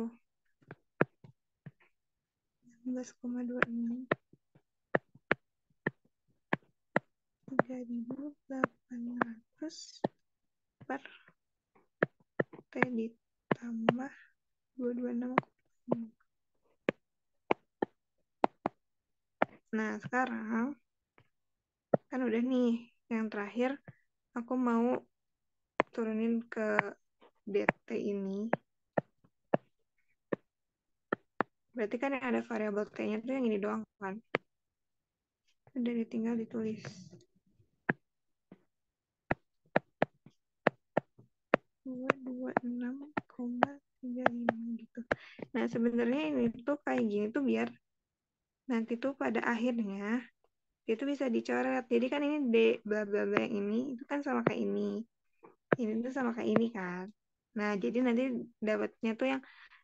Speaker 2: 16,26 3.800 per T ditambah 226. Nah, sekarang kan udah nih. Yang terakhir aku mau turunin ke DT ini. Berarti kan yang ada variabel T-nya tuh yang ini doang kan. Udah tinggal ditulis. 226,35 gitu. Nah, sebenarnya ini tuh kayak gini tuh biar nanti tuh pada akhirnya itu bisa dicoret. Jadi kan ini D bla bla bla yang ini itu kan sama kayak ini. Ini tuh sama kayak ini kan. Nah, jadi nanti dapatnya tuh yang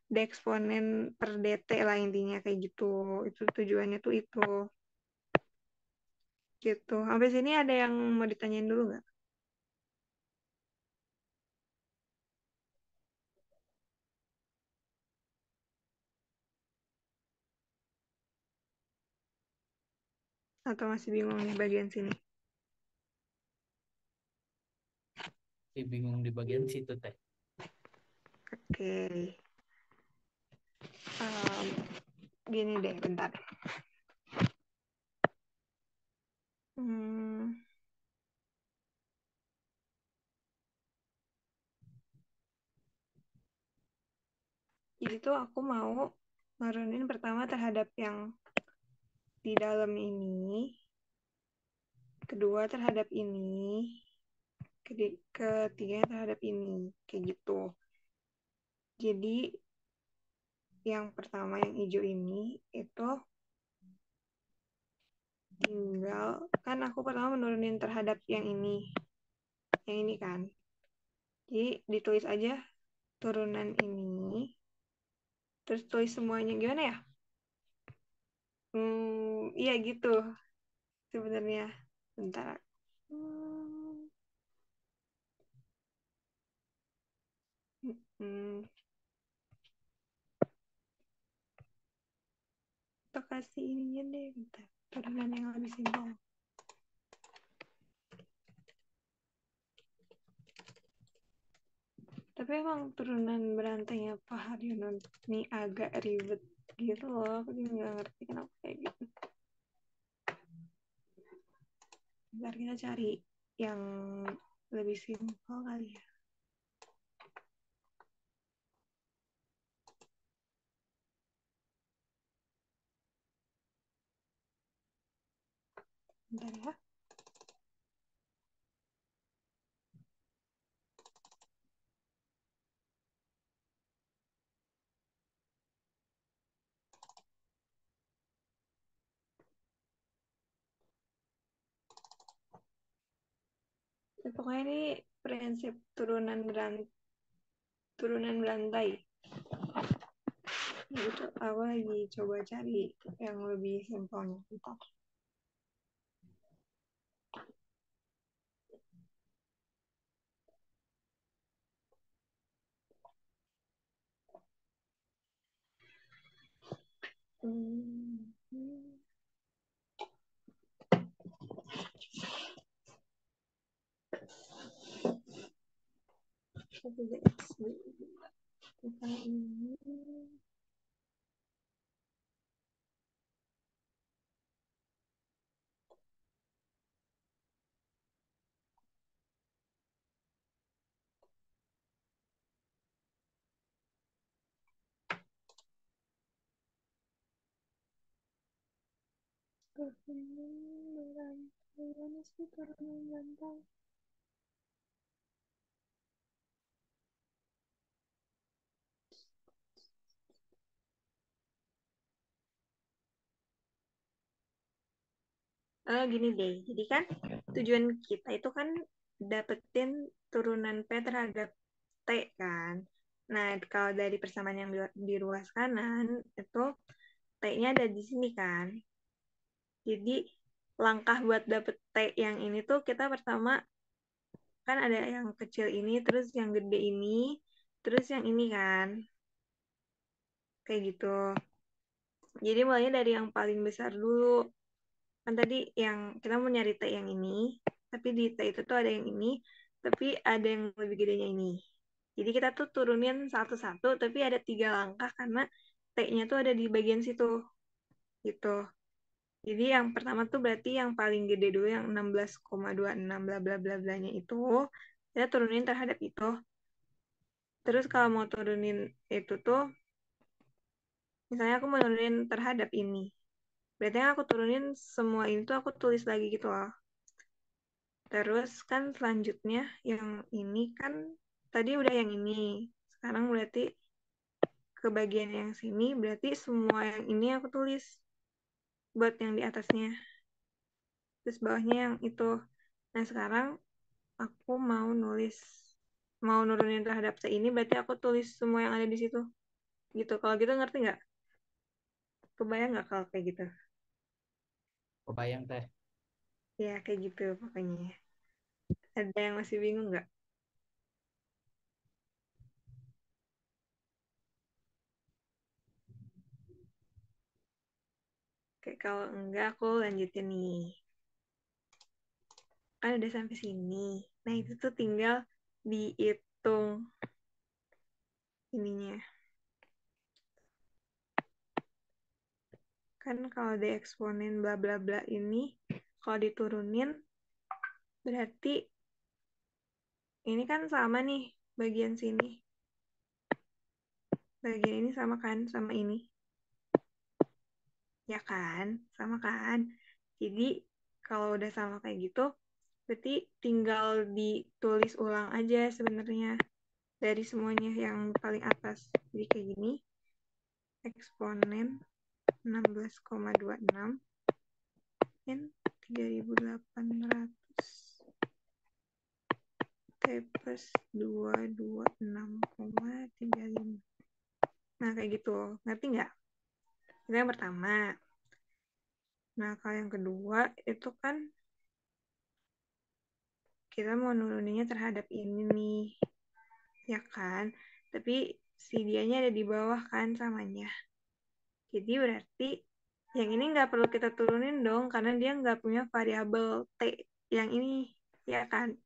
Speaker 2: D eksponen per DT lah intinya kayak gitu. Itu tujuannya tuh itu. Gitu. Sampai sini ada yang mau ditanyain dulu nggak? Atau masih bingung nih bagian sini?
Speaker 1: Bingung di bagian situ teh.
Speaker 2: Oke. Gini deh, bentar. Jadi tuh aku mau nurunin pertama terhadap yang di dalam ini, kedua terhadap ini, ketiga terhadap ini, kayak gitu. Jadi yang pertama yang hijau ini itu tinggal, kan aku pertama menurunin terhadap yang ini kan. Jadi ditulis aja turunan ini, terus tulis semuanya gimana ya? Iya gitu sebenarnya. Bentar. Atau kasih ininya deh, bentar. turunan yang lebih simpel. Tapi emang turunan berantainya Pak Haryono ini agak ribet gitu loh. Aku juga nggak ngerti kenapa kayak gitu. Bentar kita cari yang lebih simpel kali ya. Bentar ya. Pokoknya ini prinsip turunan berantai. Gitu, aku lagi coba cari yang lebih simpelnya. Bentar. Gini deh, jadi kan tujuan kita itu kan dapetin turunan P terhadap T kan. Nah, kalau dari persamaan yang di ruas kanan, itu T-nya ada di sini kan. Jadi, langkah buat dapet T yang ini tuh kita pertama, kan ada yang kecil ini, terus yang gede ini, terus yang ini kan. Kayak gitu. Jadi, mulainya dari yang paling besar dulu. Kan tadi yang kita mau nyari T yang ini, tapi di T itu tuh ada yang ini, tapi ada yang lebih gedenya ini. Jadi kita tuh turunin satu-satu, tapi ada 3 langkah karena T-nya tuh ada di bagian situ, gitu. Jadi yang pertama tuh berarti yang paling gede dulu, yang 16,26 bla bla bla blanya itu, kita turunin terhadap itu. Terus kalau mau turunin itu tuh, misalnya aku mau turunin terhadap ini. Berarti yang aku turunin semua ini tuh aku tulis lagi gitu loh. Terus kan selanjutnya yang ini kan tadi udah yang ini. Sekarang berarti ke bagian yang sini berarti semua yang ini aku tulis buat yang di atasnya. Terus bawahnya yang itu. Nah, sekarang aku mau nurunin terhadap C ini berarti aku tulis semua yang ada di situ. Gitu. Kalau gitu ngerti nggak? Kebayang nggak kalau kayak gitu?
Speaker 1: Kebayang teh.
Speaker 2: Ya, kayak gitu pokoknya. Ada yang masih bingung nggak? Oke, kalau enggak aku lanjutin nih. Kan udah sampai sini. Nah, itu tuh tinggal dihitung ininya. Kan kalau di eksponen bla bla bla ini, kalau diturunin, berarti ini kan sama nih bagian sini. Bagian ini sama kan sama ini. Ya kan? Sama kan? Jadi, kalau udah sama kayak gitu, berarti tinggal ditulis ulang aja sebenarnya dari semuanya yang paling atas. Jadi kayak gini, eksponen 16,26 min 3800 T plus 226,35. Nah, kayak gitu. Ngerti nggak? Itu yang pertama. Nah, kalau yang kedua, itu kan kita mau nuruninnya terhadap ini nih. Ya kan? Tapi si dianya ada di bawah kan samanya. Jadi berarti Yang ini nggak perlu kita turunin dong, karena dia nggak punya variabel T. Yang ini, ya kan?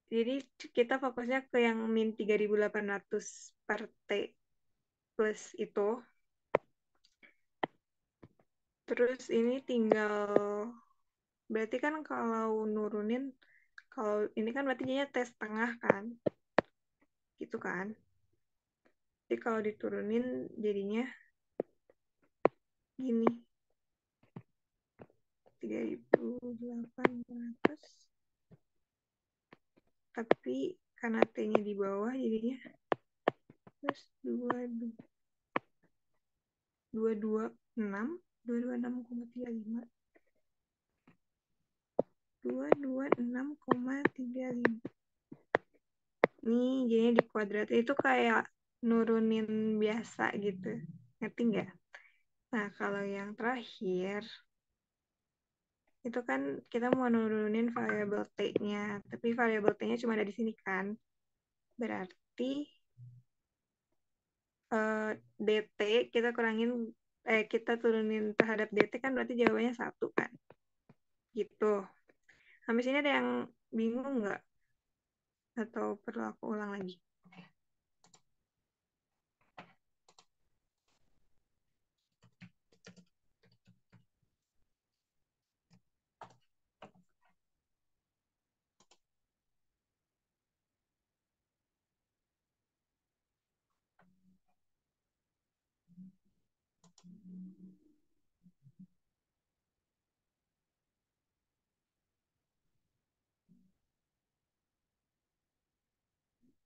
Speaker 2: Jadi kita fokusnya ke yang min 3.800 per T plus itu. Terus ini tinggal, berarti kan kalau nurunin, kalau ini kan berarti jadinya T setengah kan? Gitu kan? Jadi kalau diturunin jadinya gini. 3.800. Tapi karena T-nya di bawah jadinya plus 226,35 226,35. Nih jadinya di kuadrat itu kayak nurunin biasa gitu, ngerti nggak? Nah kalau yang terakhir itu kan kita mau nurunin variabel T-nya, tapi variabel T-nya cuma ada di sini kan, berarti DT kita turunin terhadap DT kan berarti jawabannya 1 kan, gitu. Habis ini ada yang bingung nggak? Atau perlu aku ulang lagi?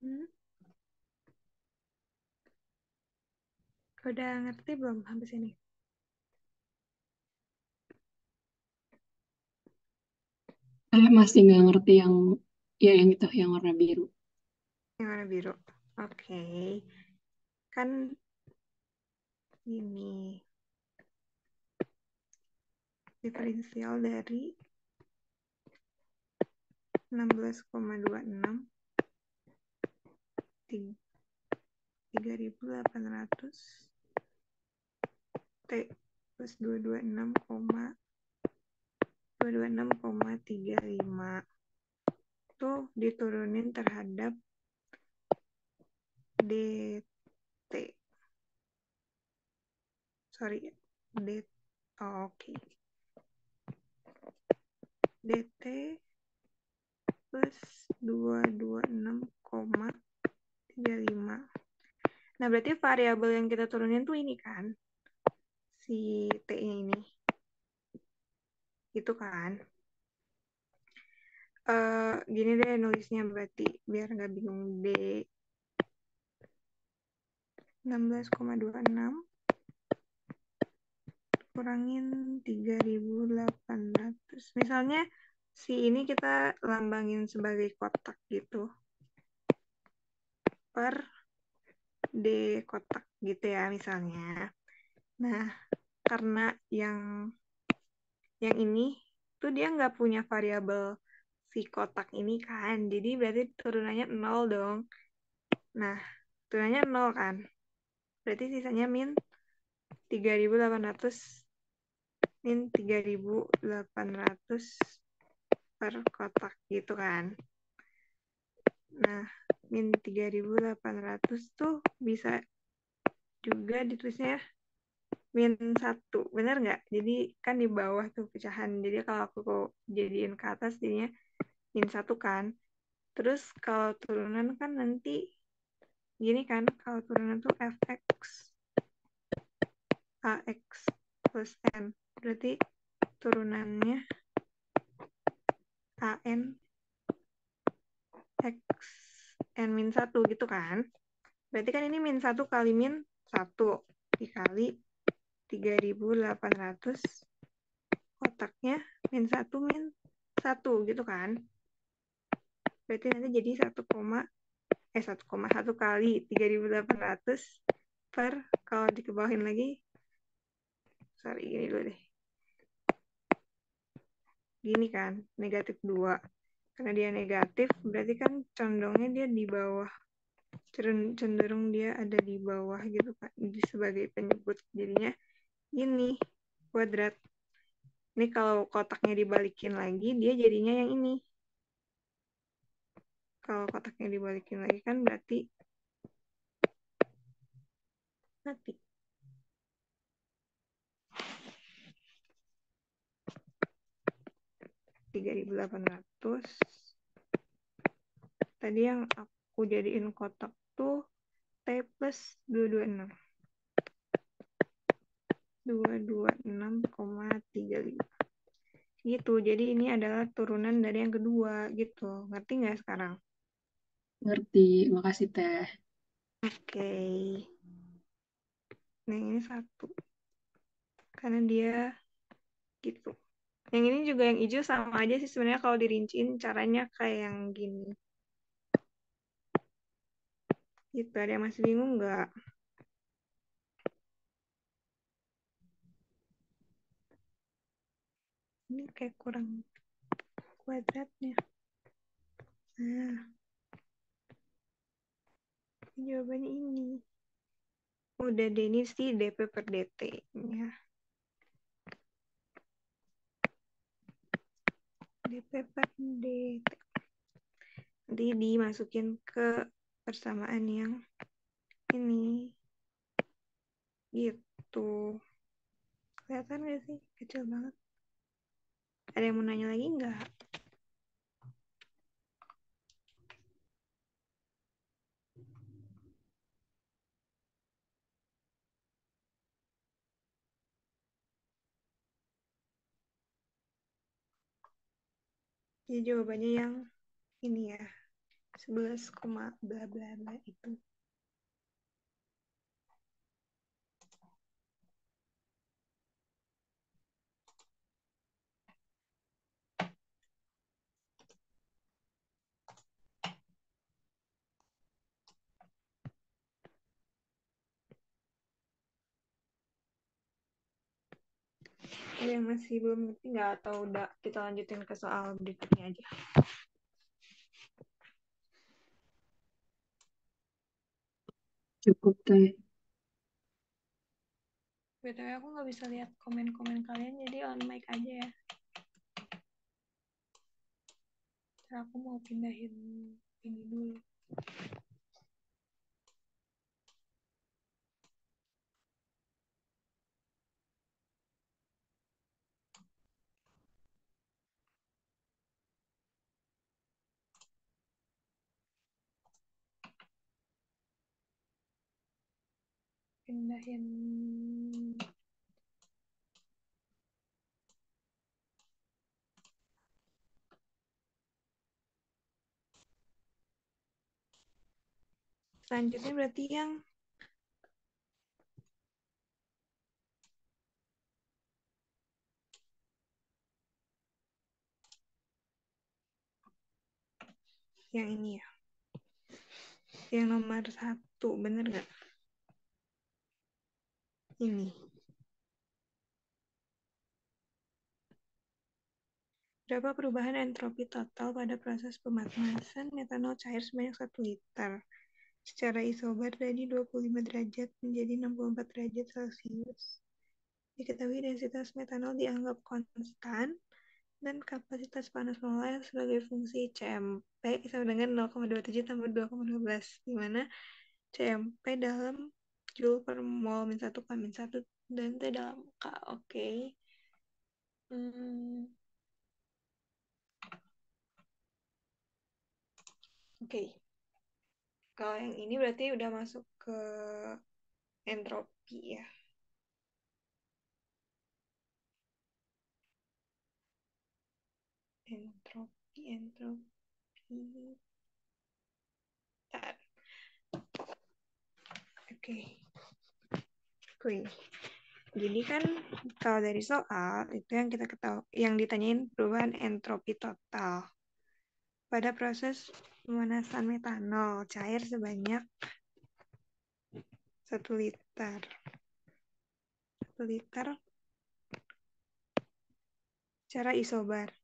Speaker 2: Hmm? Udah ngerti belum sampai sini?
Speaker 3: Masih nggak ngerti yang yang itu yang warna biru.
Speaker 2: Yang warna biru. Oke. Kan ini diferensial dari 16,26 3.800 T plus 226,35 tuh diturunin terhadap DT. Sorry, DT. Oke. DT plus 226,35. Nah, berarti variabel yang kita turunin tuh ini kan, si T-nya ini. Gitu kan. Gini deh nulisnya berarti, biar nggak bingung. D 16,26 kurangin 3.800. Misalnya, si ini kita lambangin sebagai kotak gitu. Per D kotak gitu ya misalnya. Nah, karena yang ini tuh dia nggak punya variabel si kotak ini kan, jadi berarti turunannya 0 dong. Nah, turunannya 0 kan, berarti sisanya min 3.800 per kotak gitu kan. Nah, min 3.800 tuh bisa juga ditulisnya min 1, bener nggak? Jadi kan di bawah tuh pecahan, jadi kalau aku jadiin ke atas jadinya min 1 kan. Terus kalau turunan kan nanti gini kan, kalau turunan tuh fx ax plus n, berarti turunannya an x n min 1 gitu kan. Berarti kan ini min 1 kali min 1 dikali 3.800 kotaknya min 1 min 1 gitu kan. Berarti nanti jadi 1,1 kali 3.800 per, kalau dikebawahin lagi, sorry gini dulu deh. Gini kan, negatif 2. Karena dia negatif, berarti kan condongnya dia di bawah. Cenderung dia ada di bawah gitu kan, sebagai penyebut. Jadinya Ini kuadrat. Ini kalau kotaknya dibalikin lagi, dia jadinya yang ini. Kalau kotaknya dibalikin lagi kan berarti mati. $3.800. Tadi yang aku jadiin kotak tuh T plus 226. 226,35 gitu. Jadi ini adalah turunan dari yang kedua gitu. Ngerti nggak sekarang?
Speaker 3: Ngerti, makasih Teh.
Speaker 2: Oke. Nah ini satu. Karena dia gitu. Yang ini juga yang hijau sama aja sih sebenarnya kalau dirinciin caranya kayak yang gini. Gitu. Ada yang masih bingung nggak? Ini kayak kurang kuadratnya. Nah, jawabannya ini. Udah deh, ini sih DP per DT-nya. DP per DT. Nanti dimasukin ke persamaan yang ini. Gitu. Kelihatan gak sih? Kecil banget. Ada yang mau nanya lagi nggak? Jadi jawabannya yang ini ya. 11, bla bla bla itu. Ada yang masih belum ngerti nggak? Atau udah kita lanjutin ke soal berikutnya aja?
Speaker 3: Cukup Teh.
Speaker 2: BTW aku nggak bisa lihat komen-komen kalian, jadi on mic aja ya. Ntar aku mau pindahin ini dulu. Pindahin. Selanjutnya berarti yang ini ya. Yang nomor 1, bener nggak? Ini. Berapa perubahan entropi total pada proses pematmasan metanol cair sebanyak 1 liter? Secara isobar dari 25 derajat menjadi 64 derajat Celcius. Diketahui densitas metanol dianggap konstan dan kapasitas panas molar sebagai fungsi CMP sama dengan 0,27 tambah 2,12, di mana CMP dalam Joule per mol min 1 K min 1 dan T dalam K. Oke. Oke. Kalau yang ini berarti udah masuk ke entropi ya. Entropi. Bentar. Oke. Jadi kan kalau dari soal itu yang kita ketahui, yang ditanyain perubahan entropi total pada proses pemanasan metanol cair sebanyak 1 liter. 1 liter cara isobar.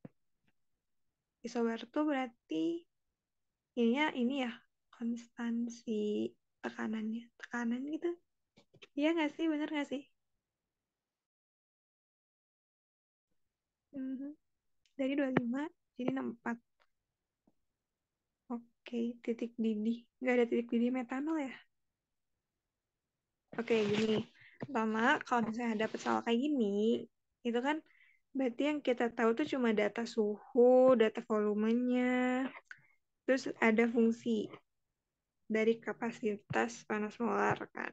Speaker 2: Isobar tuh berarti ini ya konstansi tekanan gitu. Iya nggak sih? Bener nggak sih? Mhm. Dari 25 jadi 64. Oke, titik didih. Nggak ada titik didih metanol ya? Oke, gini. Pertama, kalau misalnya dapet salah kayak gini, itu kan berarti yang kita tahu tuh cuma data suhu, data volumenya, terus ada fungsi dari kapasitas panas molar kan.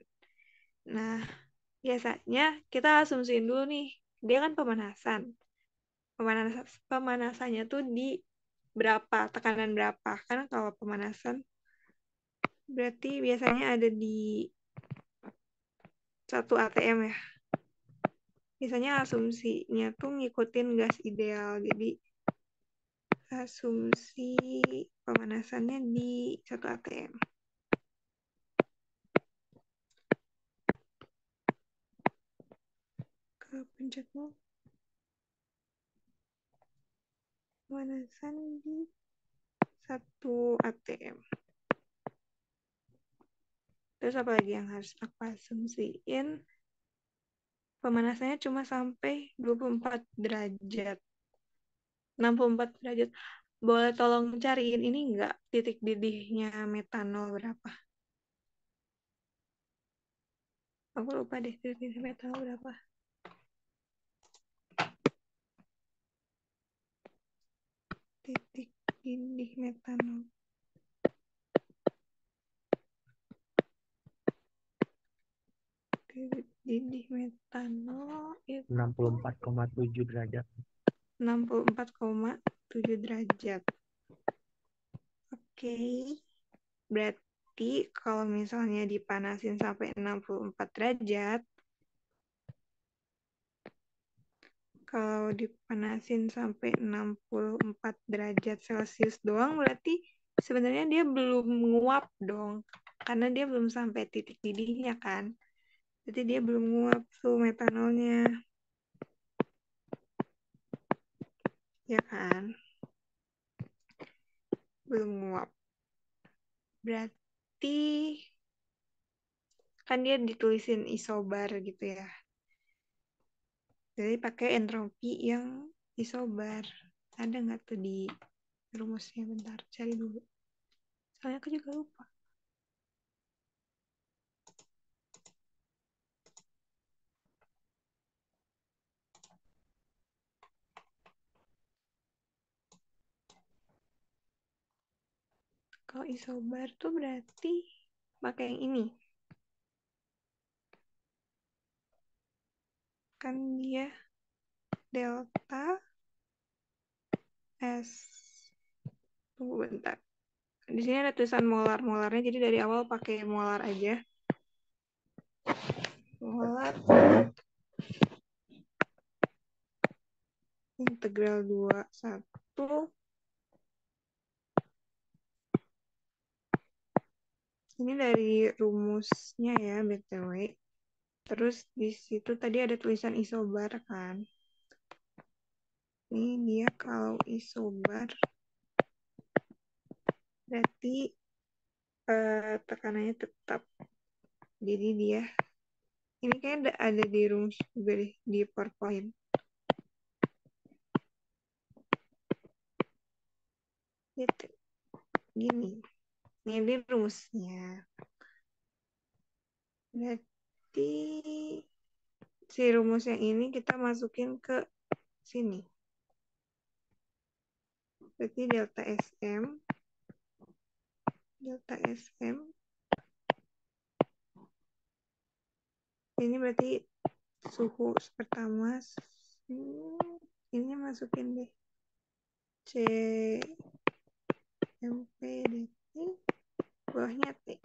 Speaker 2: Nah, biasanya kita asumsiin dulu nih, dia kan pemanasan. Pemanasannya tuh di berapa, tekanan berapa. Karena kalau pemanasan berarti biasanya ada di 1 atm ya. Biasanya asumsinya tuh ngikutin gas ideal. Jadi asumsi pemanasannya di 1 atm. Kepencet mau. Pemanasan di 1 atm. Terus apa lagi yang harus aku asumsiin? Pemanasannya cuma sampai 24 derajat. 64 derajat. Boleh tolong cariin ini enggak titik didihnya metanol berapa? Aku lupa deh titik didih metanol berapa. Titik didih metanol. Titik didih metanol itu
Speaker 1: 64,7 derajat.
Speaker 2: 64,7 derajat. Oke. Berarti kalau misalnya dipanasin sampai 64 derajat, kalau dipanasin sampai 64 derajat Celcius doang, berarti sebenarnya dia belum menguap dong. Karena dia belum sampai titik didihnya kan. Jadi dia belum menguap tuh metanolnya. Ya kan? Belum menguap. Berarti kan dia ditulisin isobar gitu ya. Jadi pakai entropi yang isobar. Ada nggak tuh di rumusnya? Bentar, cari dulu. Soalnya aku juga lupa. Kalau isobar tuh berarti pakai yang ini. Kan dia delta S. Tunggu bentar. Di sini ada tulisan molar-molarnya, jadi dari awal pakai molar aja. Molar integral 21. Ini dari rumusnya ya, BTW. Terus di situ tadi ada tulisan isobar kan. Ini dia kalau isobar berarti tekanannya tetap. Jadi dia ini kayaknya ada di rumus juga deh, di PowerPoint. Gitu. Gini. Ini rumusnya. Berarti si rumus yang ini kita masukin ke sini. Berarti delta SM ini berarti suhu pertama. Ini masukin deh CMP DT bawahnya T.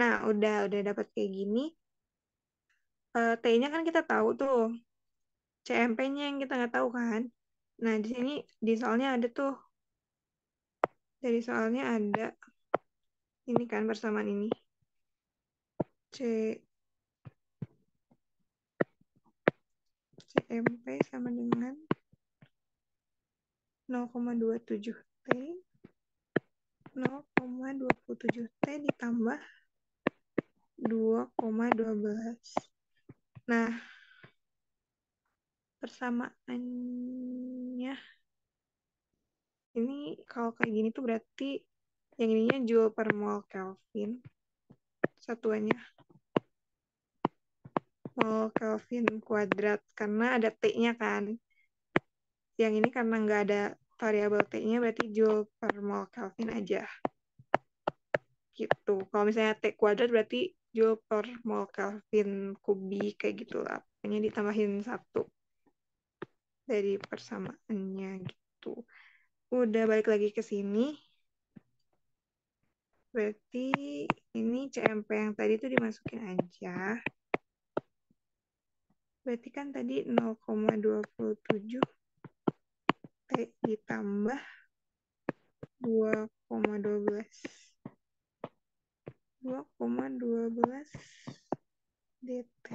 Speaker 2: Nah, udah dapat kayak gini. T-nya kan kita tahu tuh. CMP-nya yang kita nggak tahu kan. Nah, di sini di soalnya ada tuh. Dari soalnya ada ini kan persamaan ini. CMP sama dengan 0,27 T 0,27 T ditambah 2,12. Nah, persamaannya ini kalau kayak gini tuh berarti yang ininya joule per mol Kelvin, satuannya mol Kelvin kuadrat karena ada T-nya kan. Yang ini karena nggak ada variabel T-nya berarti joule per mol Kelvin aja. Gitu. Kalau misalnya T kuadrat berarti joule per mol Kelvin kubik kayak gitulah. Pokoknya ditambahin 1 dari persamaannya gitu. Udah balik lagi ke sini. Berarti ini CMP yang tadi tuh dimasukin aja. Berarti kan tadi 0,27 T ditambah 2,12 DT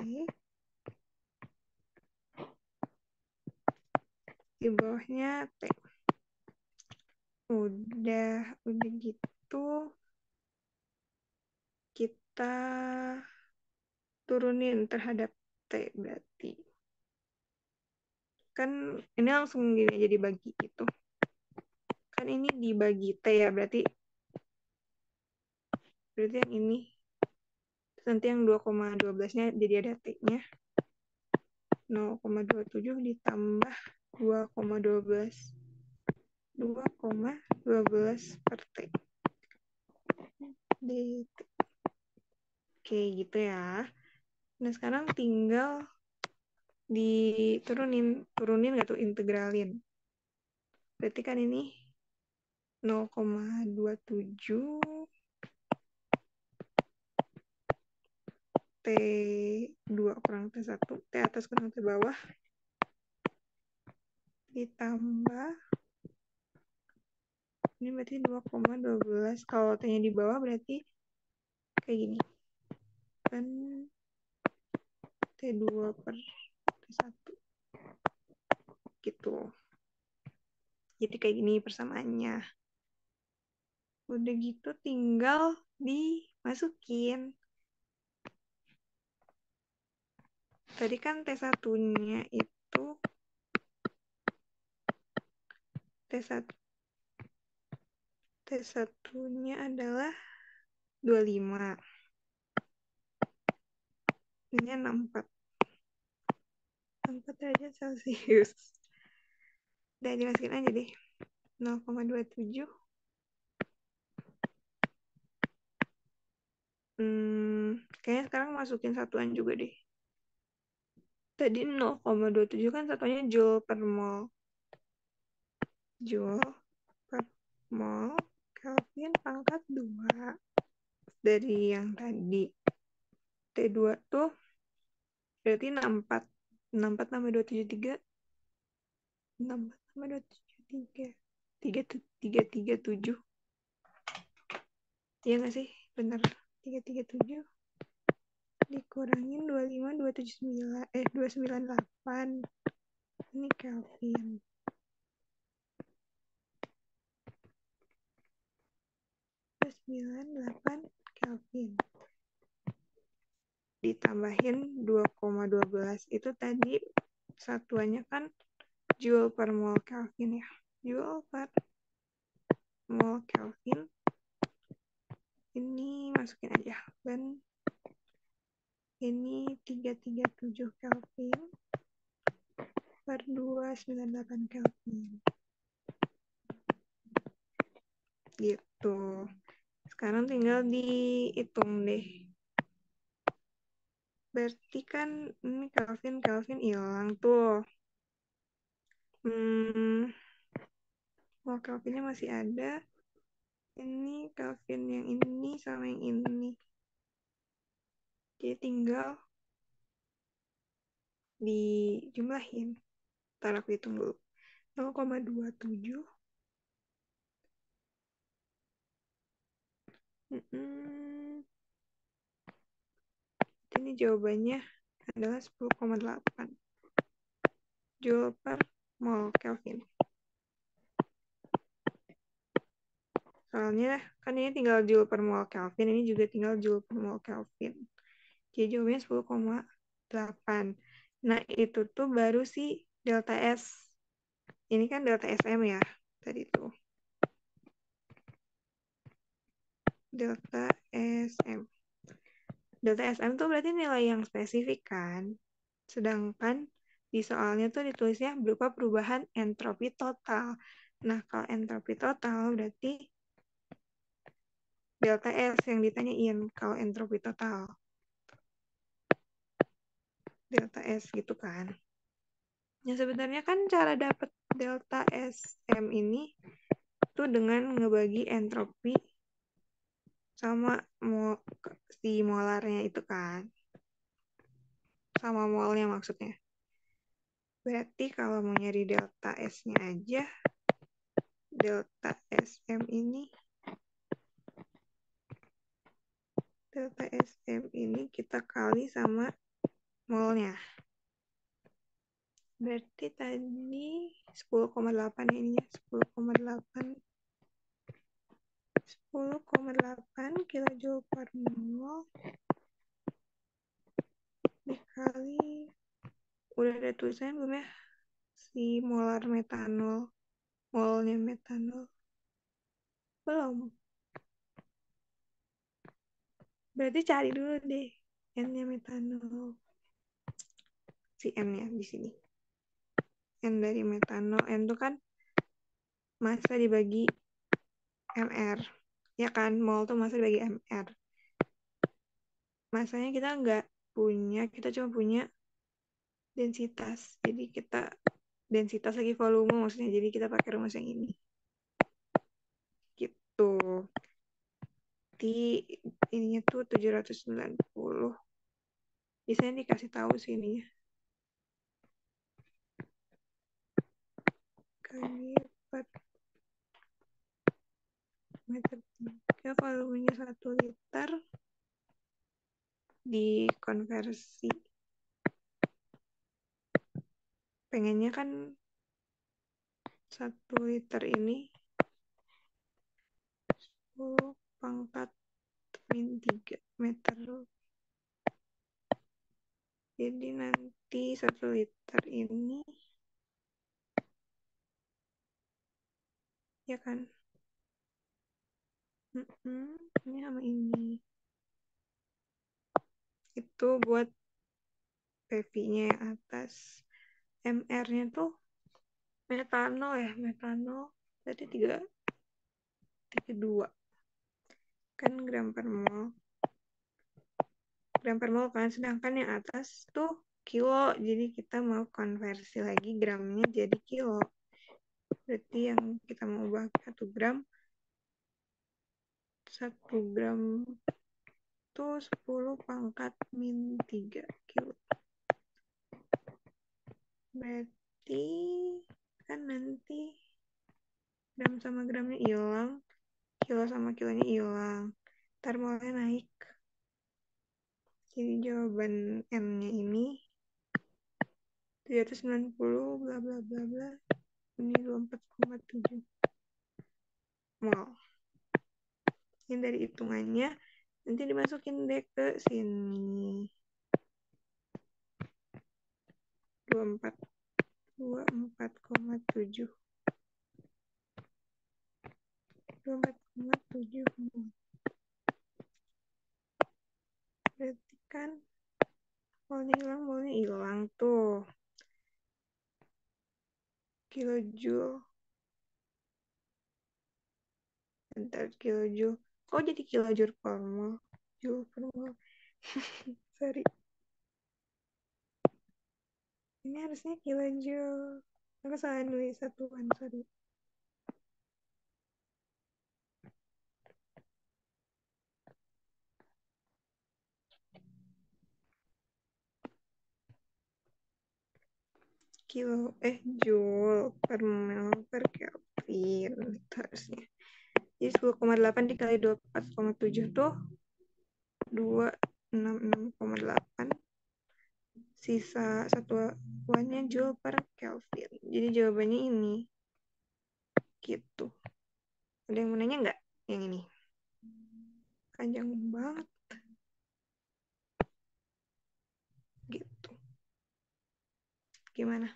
Speaker 2: di bawahnya T. Udah gitu kita turunin terhadap T berarti. Kan ini langsung gini aja dibagi gitu. Kan ini dibagi T ya, berarti yang ini. Nanti yang 2,12-nya jadi ada T-nya. 0,27 ditambah 2,12. 2,12 per T. DT. Oke, gitu ya. Nah, sekarang tinggal turunin nggak tuh, integralin. Berarti kan ini 0,27 T2 kurang T1, T atas kurang T bawah, ditambah, ini berarti 2,12. Kalau T-nya di bawah berarti kayak gini. Kan T2 per T1. Gitu. Jadi kayak gini persamaannya. Udah gitu tinggal dimasukin. Tadi kan T1-nya itu T1-nya adalah 25. Ini 64. 64 derajat Celcius. Udah dimasukin aja deh. 0,27. Kayaknya sekarang masukin satuan juga deh. Tadi 0,27 kan satuannya joule per mol. Joule per mol Kelvin pangkat 2 dari yang tadi. T2 tuh berarti 64. 64 tambah 273. 64 tambah 273. 337. Iya nggak sih? Bener. 337 dikurangin 25, 279, 298. Ini Kelvin. 298 Kelvin. Ditambahin 2,12. Itu tadi satuannya kan joule per mol Kelvin ya. Joule per mol Kelvin. Ini masukin aja. Dan ini 337 Kelvin per 298 Kelvin. Gitu. Sekarang tinggal dihitung deh. Berarti kan ini Kelvin hilang tuh. Mol Kelvinnya masih ada. Ini Kelvin yang ini sama yang ini. Jadi tinggal dijumlahin. Ntar aku hitung dulu. 0,27. Ini jawabannya adalah 10,8 joule per mol Kelvin. Soalnya kan ini tinggal joule per mol Kelvin, ini juga tinggal joule per mol Kelvin. Jadi jawabannya 10,8. Nah, itu tuh baru si delta S. Ini kan delta SM ya, tadi tuh. Delta SM. Delta SM tuh berarti nilai yang spesifik kan? Sedangkan di soalnya tuh ditulisnya berupa perubahan entropi total. Nah, kalau entropi total berarti delta S yang ditanyain kalau entropi total. Delta S gitu kan. Ya sebenarnya kan cara dapat delta SM ini tuh dengan ngebagi entropi sama si molarnya itu kan. Sama molnya maksudnya. Berarti kalau mau nyari delta S-nya aja, delta SM ini kita kali sama molnya. Berarti tadi 10,8 ya ininya, 10,8 kilojoule per mol dikali, udah ada tulisannya belum ya? Si molar metanol, molnya metanol. Belum. Berarti cari dulu deh N-nya metanol. Si M-nya di sini. N dari metanol. N itu kan massa dibagi MR. Ya kan, mol tuh massa dibagi MR. Massanya kita nggak punya, kita cuma punya densitas. Jadi kita densitas lagi volume maksudnya. Jadi kita pakai rumus yang ini. Gitu. Di ininya tuh 790. Biasanya dikasih tahu sih ininya. Kali per meter tiga, volumenya 1 liter dikonversi. Pengennya kan 1 liter ini 10 pangkat min 3 meter. Jadi nanti 1 liter ini, ya kan? Ini sama ini. Itu buat PV-nya yang atas. MR-nya tuh metanol ya, metanol. Berarti 3,2 kan gram per mol. Gram per mol kan, sedangkan yang atas tuh kilo. Jadi kita mau konversi lagi gramnya jadi kilo. Berarti yang kita mau ubah 1 gram tuh 10 pangkat min 3 kilo. Berarti kan nanti gram sama gramnya hilang, kilo sama kilonya hilang. Ntar molnya naik. Jadi jawaban N-nya ini 790 bla bla bla bla. Ini 24,7 mol. Ini dari hitungannya nanti dimasukin deh ke sini. 24,7 mol. Berarti kan molnya hilang tuh. Kilojoule. Bentar, kilojoule. Kok jadi kilojoule per mol? Joule per mol. Sorry. Ini harusnya kilojoule. Aku salah nulis satuan, sorry. Joule per mol per Kelvin. Itu harusnya. Jadi 10,8 dikali 24,7 tuh 266,8. Sisa satuannya Joule per Kelvin. Jadi jawabannya ini. Gitu. Ada yang mau nanya nggak? Yang ini. Panjang banget. Gitu. Gimana?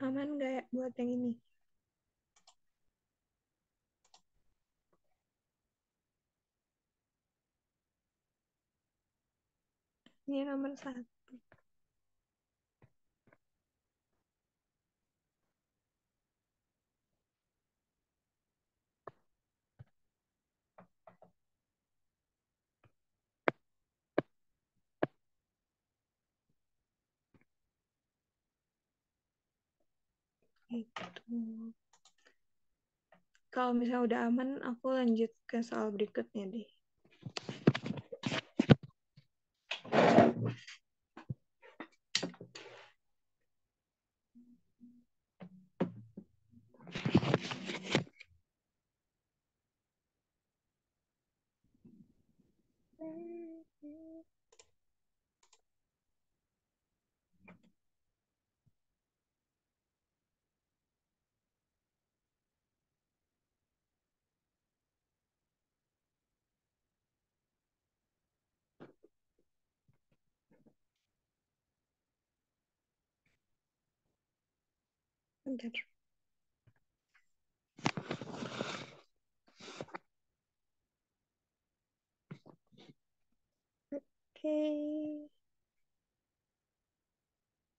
Speaker 2: Aman nggak ya buat yang ini? Ini nomor 1. Itu. Kalau misalnya udah aman, aku lanjut ke soal berikutnya deh. Bentar. Oke.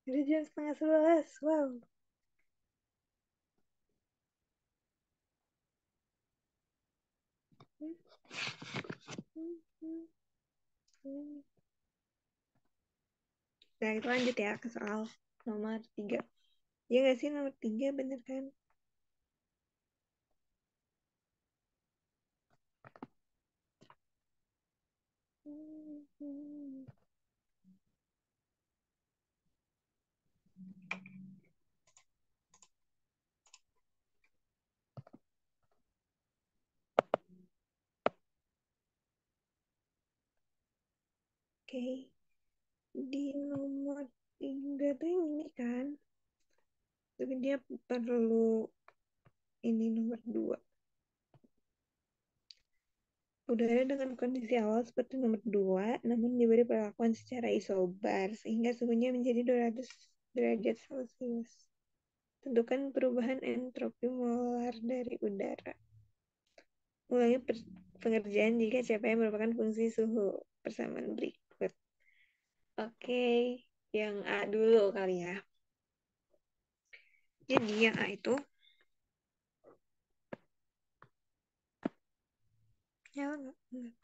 Speaker 2: Udah jam 10:30. Wow. Nah, kita lanjut ya ke soal nomor 3. Ya nggak sih nomor 3 bener kan? Oke. Di nomor 3 tuh yang ini kan. Tapi dia perlu ini nomor 2. Udara dengan kondisi awal seperti nomor 2, namun diberi perlakuan secara isobar, sehingga suhunya menjadi 200 derajat Celcius. Tentukan perubahan entropi molar dari udara. Ulangi pengerjaan jika CPM merupakan fungsi suhu. Persamaan berikut. Oke, yang A dulu kali ya. Jadi yang A itu nyala nggak? Nggak.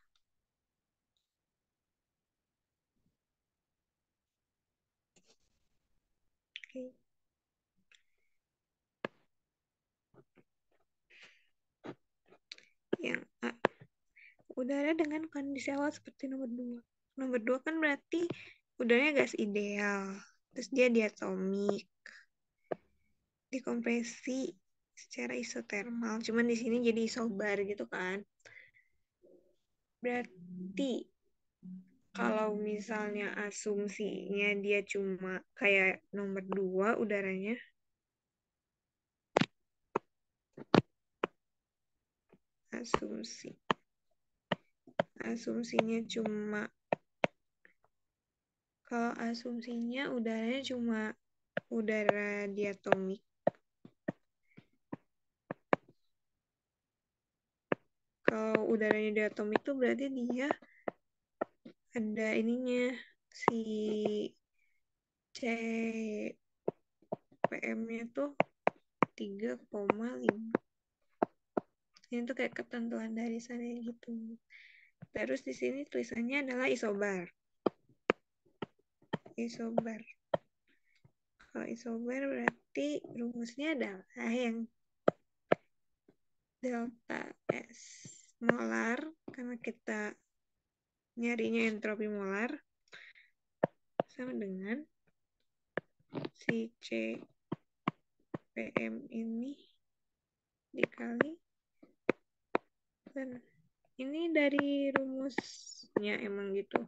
Speaker 2: Oke. Yang A. Udara dengan kondisi awal seperti nomor 2. Nomor 2 kan berarti udaranya gas ideal. Terus dia diatomik. Dikompresi secara isotermal. Cuman di sini jadi isobar gitu kan. Berarti kalau misalnya asumsinya dia cuma kayak nomor 2 udaranya, asumsinya cuma, kalau asumsinya udaranya cuma udara diatomik, kalau udaranya diatomik itu berarti dia ada ininya, si CPM-nya tuh 3,5. Ini tuh kayak ketentuan dari sana gitu. Terus di sini tulisannya adalah isobar. Isobar. Kalau isobar berarti rumusnya adalah yang delta S molar, karena kita nyarinya entropi molar, sama dengan si CPM ini dikali, dan ini dari rumusnya emang gitu.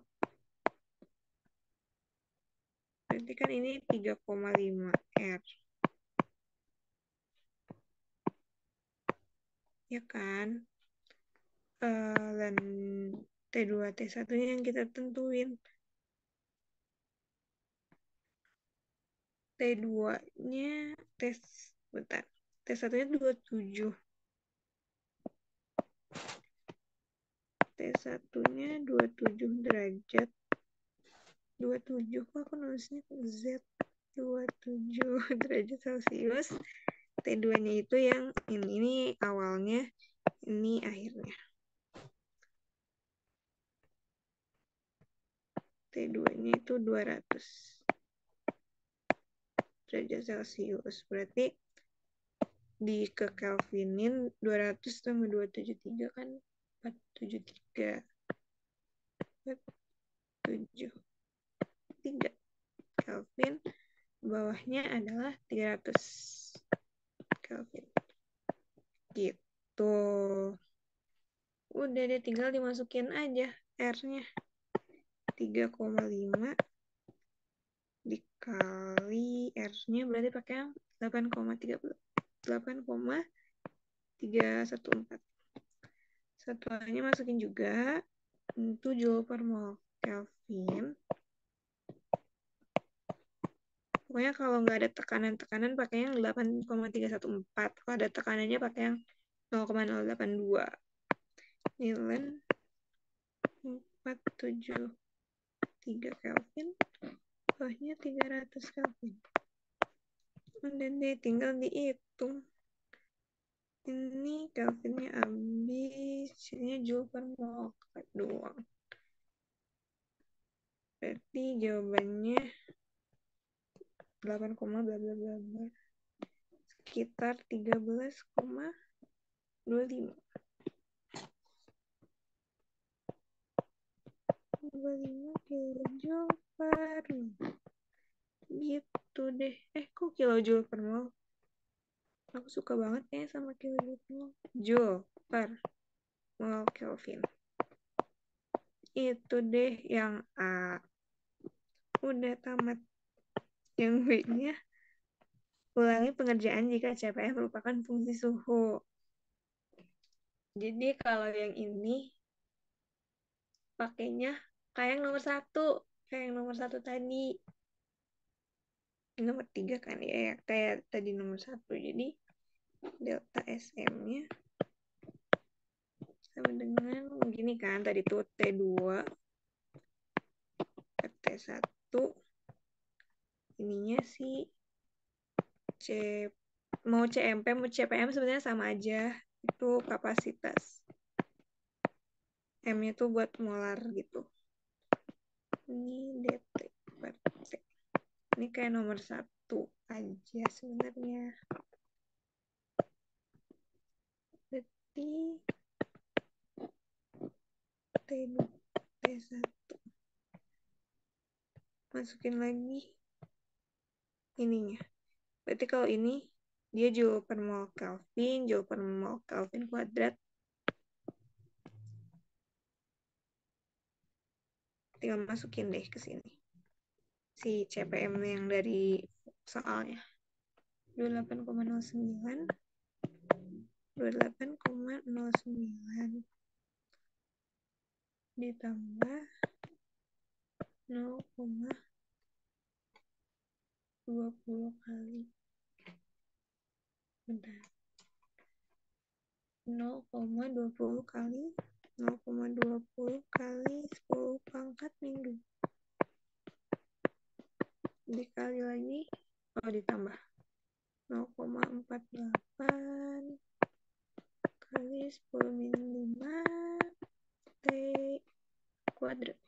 Speaker 2: Berarti kan ini 3,5 R. Ya kan? Dan T2, T1 nya yang kita tentuin. T2-nya bentar. T1-nya 27. T1-nya 27 derajat. 27, kok aku nulisnya Z. 27 derajat Celcius. T2-nya itu yang ini awalnya, ini akhirnya. T2-nya itu 200 derajat Celcius. Berarti di ke Kelvinin 200 sama 273 kan 473. 473 Kelvin. Bawahnya adalah 300 Kelvin. Gitu. Udah deh, tinggal dimasukin aja R-nya. 3,5 dikali R-nya berarti pakai yang 8,314. Satuannya masukin juga. Itu joule per mol Kelvin. Pokoknya kalau nggak ada tekanan-tekanan pakai yang 8,314. Kalau ada tekanannya pakai yang 0,082. Nilai 473 Kelvin. Bawahnya 300 Kelvin. Udah deh, tinggal dihitung. Ini Kelvinnya habis, sininya joule per mol doang. Berarti jawabannya 8, bla bla bla bla. Sekitar 13,25. 25 kilojoule per mol. Gitu deh. Kok kilojoule per mol? Aku suka banget kayaknya sama kilojoule per mol. Joule per mol Kelvin. Itu deh yang A. Udah tamat. Yang B-nya, ulangi pengerjaan jika CPM merupakan fungsi suhu. Jadi kalau yang ini pakainya kayak yang nomor 1. Kayak yang nomor 1 tadi. Nomor 3 kan ya, kayak tadi nomor 1. Jadi delta SM-nya sama dengan gini kan, tadi tuh T2 per T1. Ininya sih mau CMP mau CPM sebenarnya sama aja. Itu kapasitas. M-nya tuh buat molar gitu. Ini DT per T. Ini kayak nomor 1 aja sebenarnya. Berarti T2, T1. Masukin lagi ininya. Berarti kalau ini dia joule per mol Kelvin, joule per mol Kelvin kuadrat. Tinggal masukin deh ke sini. Si CPM yang dari soalnya. 28,09 ditambah 0,20 kali. Bentar. 0,20 kali 0,20 kali 10 pangkat minggu. Dikali lagi, ditambah 0,48 kali 10 min 5 T kuadrat.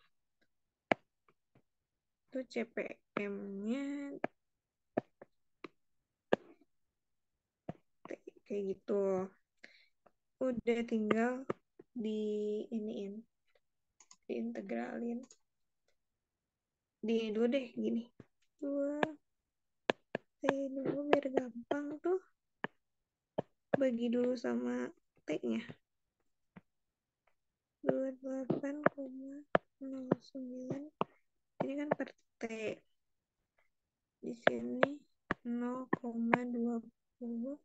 Speaker 2: Itu CPM-nya kayak gitu. Udah tinggal diintegralin. Di dulu deh gini. 2 T2 biar gampang tuh. Bagi dulu sama T-nya. 28,09. Ini kan per T. Di sini 0,20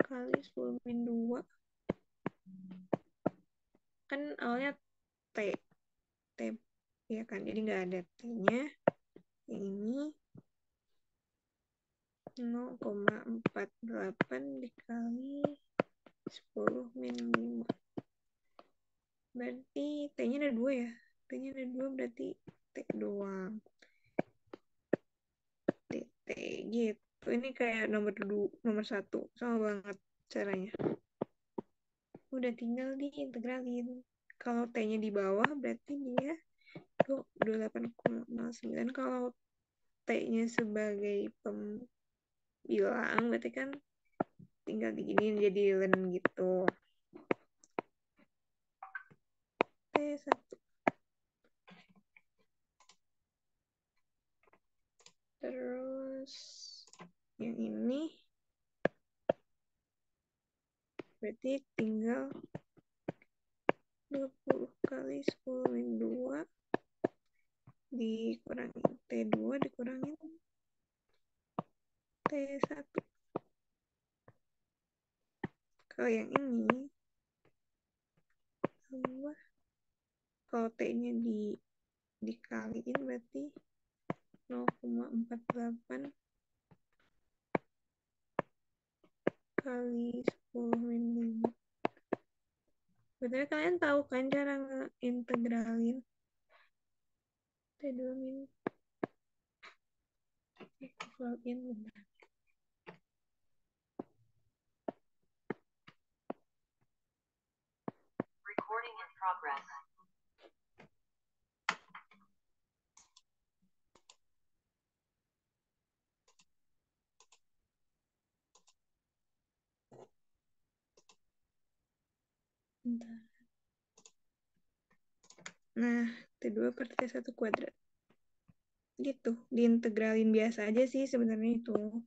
Speaker 2: kali 10 min 2. Kan awalnya T ya kan, jadi nggak ada T-nya. Yang ini 0,48 dikali 10 min 5. Berarti T-nya ada 2 ya. T-nya ada 2 berarti T doang. T gitu. Ini kayak nomor 1. Sama banget caranya. Udah tinggal diintegralin. Kalau T-nya di bawah berarti dia 28,09. Kalau T-nya sebagai pembilang berarti kan tinggal diginiin jadi ln gitu. T1. Terus yang ini berarti tinggal 20 kali 10 min 2 dikurangin T2 dikurangin T1. Kalau yang ini tambah, kalau T-nya dikaliin berarti 0,48 kali 10 min 5. Betulnya kalian tahu kan cara ngeintegralin T2 min in bentar.
Speaker 6: Recording in progress.
Speaker 2: Bentar. Nah, T2 per T1 kuadrat. Gitu, diintegralin biasa aja sih sebenarnya itu.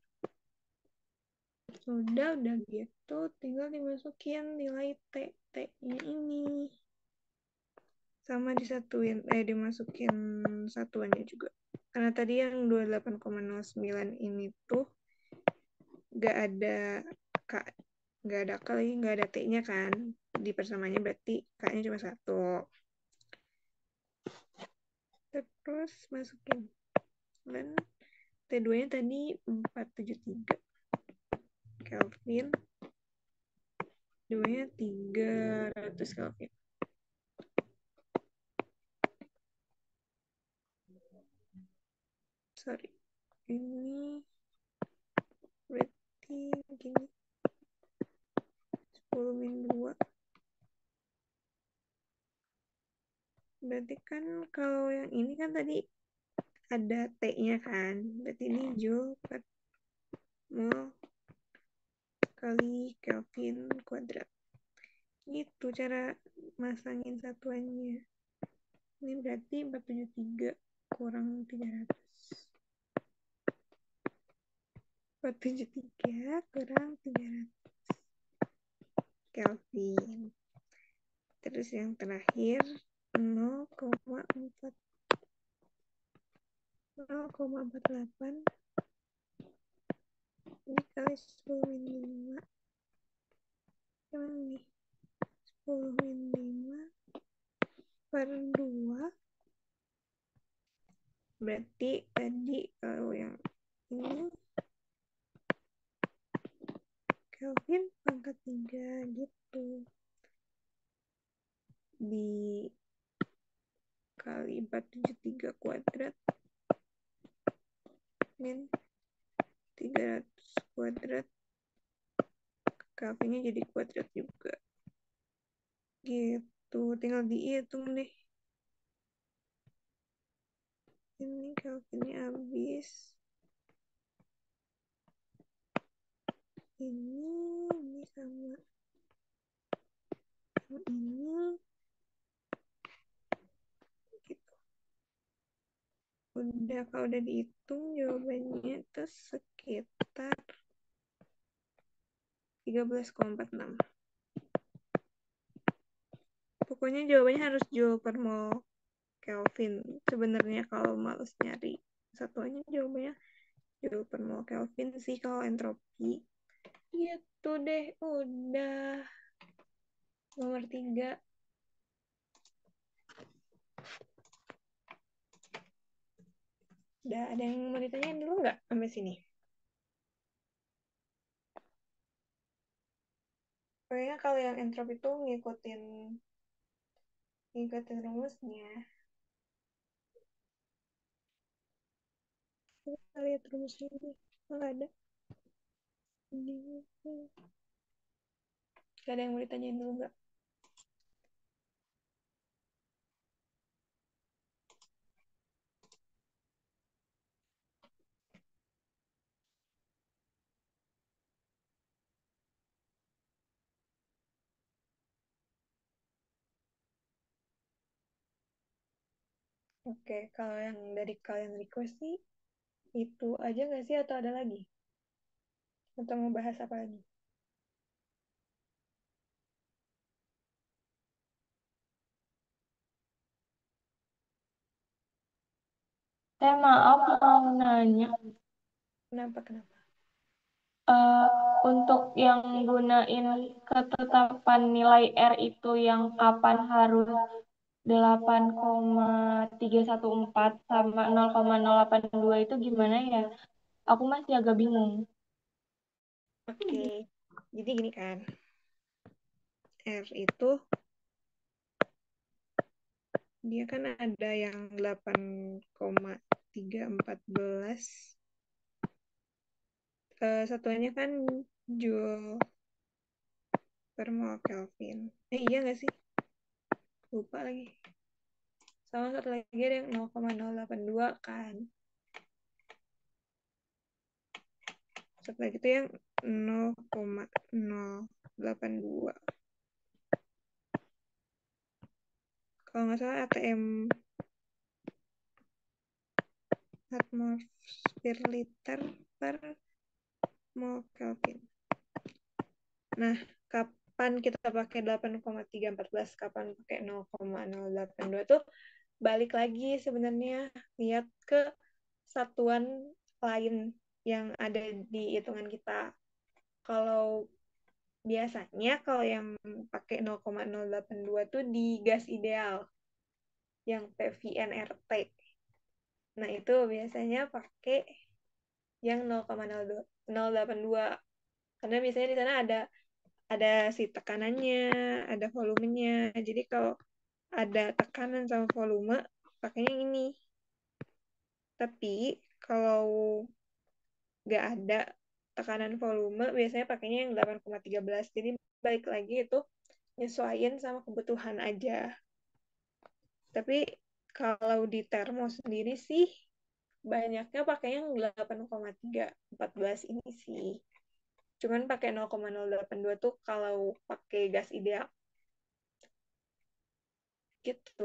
Speaker 2: Udah gitu, tinggal dimasukin nilai T-nya ini. Sama dimasukin satuannya juga. Karena tadi yang 28,09 ini tuh nggak ada K lagi, nggak ada T-nya kan. Di persamaannya berarti K-nya cuma 1. Terus masukin. Dan T2-nya tadi 473 Kelvin. 2-nya 300 Kelvin. Sorry. Ini berarti begini. 10 min 2. Berarti kan kalau yang ini kan tadi ada T-nya kan. Berarti ini Joule per mol kali Kelvin kuadrat. Gitu cara masangin satuannya. Ini berarti 473 kurang 300. 473 kurang 300 Kelvin. Terus yang terakhir 0,48 dikali 10 min 5. Gimana nih? 10 min 5 per 2. Berarti tadi kalau yang ini Kelvin pangkat 3 gitu. Dikali 473 kuadrat min 300 kuadrat. Kelvinnya jadi kuadrat juga. Gitu, tinggal dihitung deh. Ini Kelvinnya habis. Ini sama ini gitu. Kalau udah dihitung jawabannya itu sekitar 13,46. Pokoknya jawabannya harus Joule per mol Kelvin. Sebenarnya kalau males nyari satuannya jawabannya Joule per mol Kelvin sih kalau entropi. Gitu deh, udah. Nomor 3. Udah ada yang mau ditanyain dulu nggak sampai sini? Pokoknya kalau yang entropi itu ngikutin rumusnya. Kita lihat rumusnya ini. Nggak ada. Gak ada yang mau ditanyain dulu nggak? Oke, kalau yang dari kalian request sih, itu aja nggak sih atau ada lagi? Atau mau bahas apa lagi?
Speaker 7: Maaf mau nanya,
Speaker 2: Kenapa?
Speaker 7: eh, untuk yang gunain ketetapan nilai R itu yang kapan harus 8,314 sama 0,082 itu gimana ya? Aku masih agak bingung.
Speaker 2: Oke, jadi gini kan. R itu, dia kan ada yang 8,314. Satuannya kan Joule per mol Kelvin. Iya nggak sih? Lupa lagi. Sama satu lagi ada yang 0,082 kan. Satu lagi itu yang 0,082. Kalau nggak salah ATM atmosfer liter per mol Kelvin. Nah, kapan kita pakai 8,314, kapan pakai 0,082 tuh balik lagi sebenarnya lihat ke satuan lain yang ada di hitungan kita. Kalau biasanya kalau yang pakai 0,082 tuh di gas ideal yang PVNRT. Nah, itu biasanya pakai yang 0,082 karena biasanya di sana ada si tekanannya, ada volumenya. Jadi kalau ada tekanan sama volume, pakainya yang ini. Tapi kalau nggak ada tekanan volume, biasanya pakainya yang 8,13. Jadi balik lagi itu nyesuaiin sama kebutuhan aja. Tapi kalau di termo sendiri sih, banyaknya pakai yang 8,314 ini sih. Cuman pakai 0,082 tuh kalau pakai gas ideal. Gitu.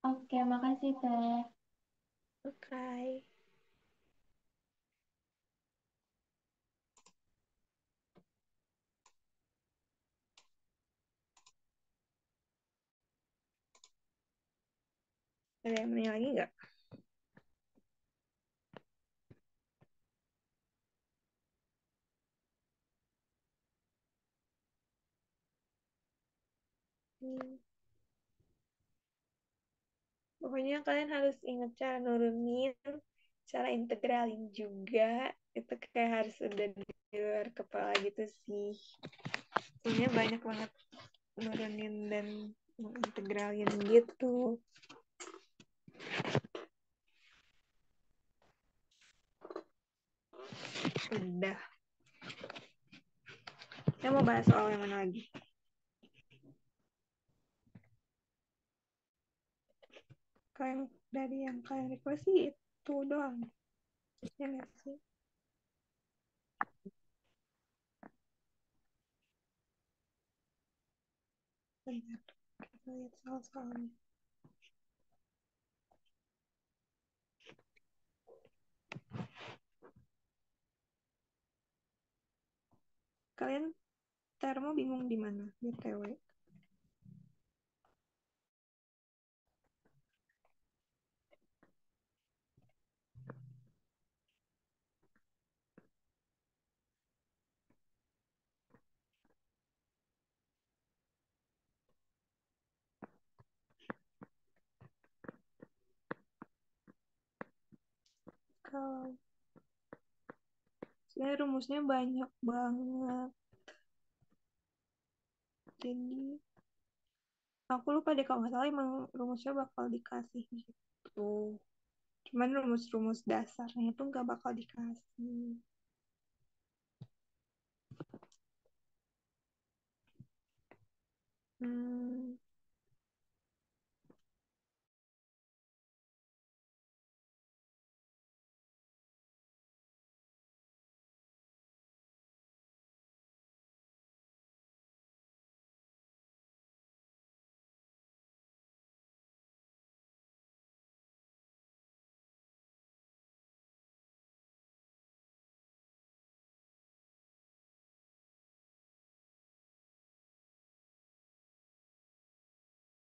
Speaker 7: Oke, makasih Teh.
Speaker 2: Oke. Ada yang nanya lagi nggak? Pokoknya kalian harus ingat cara nurunin, cara integralin juga. Itu kayak harus udah di luar kepala gitu sih. Soalnya banyak banget nurunin dan mengintegralin gitu. Udah. Saya mau bahas soal yang mana lagi? Kalau dari yang kalian request sih itu doang. Ya nggak sih? Bentar. Kita lihat soal-soalnya. Kalian termo bingung di mana? BTW. Kalau Sebenarnya rumusnya banyak banget. Jadi aku lupa deh kalau nggak salah emang rumusnya bakal dikasih gitu. Cuman rumus-rumus dasarnya itu nggak bakal dikasih.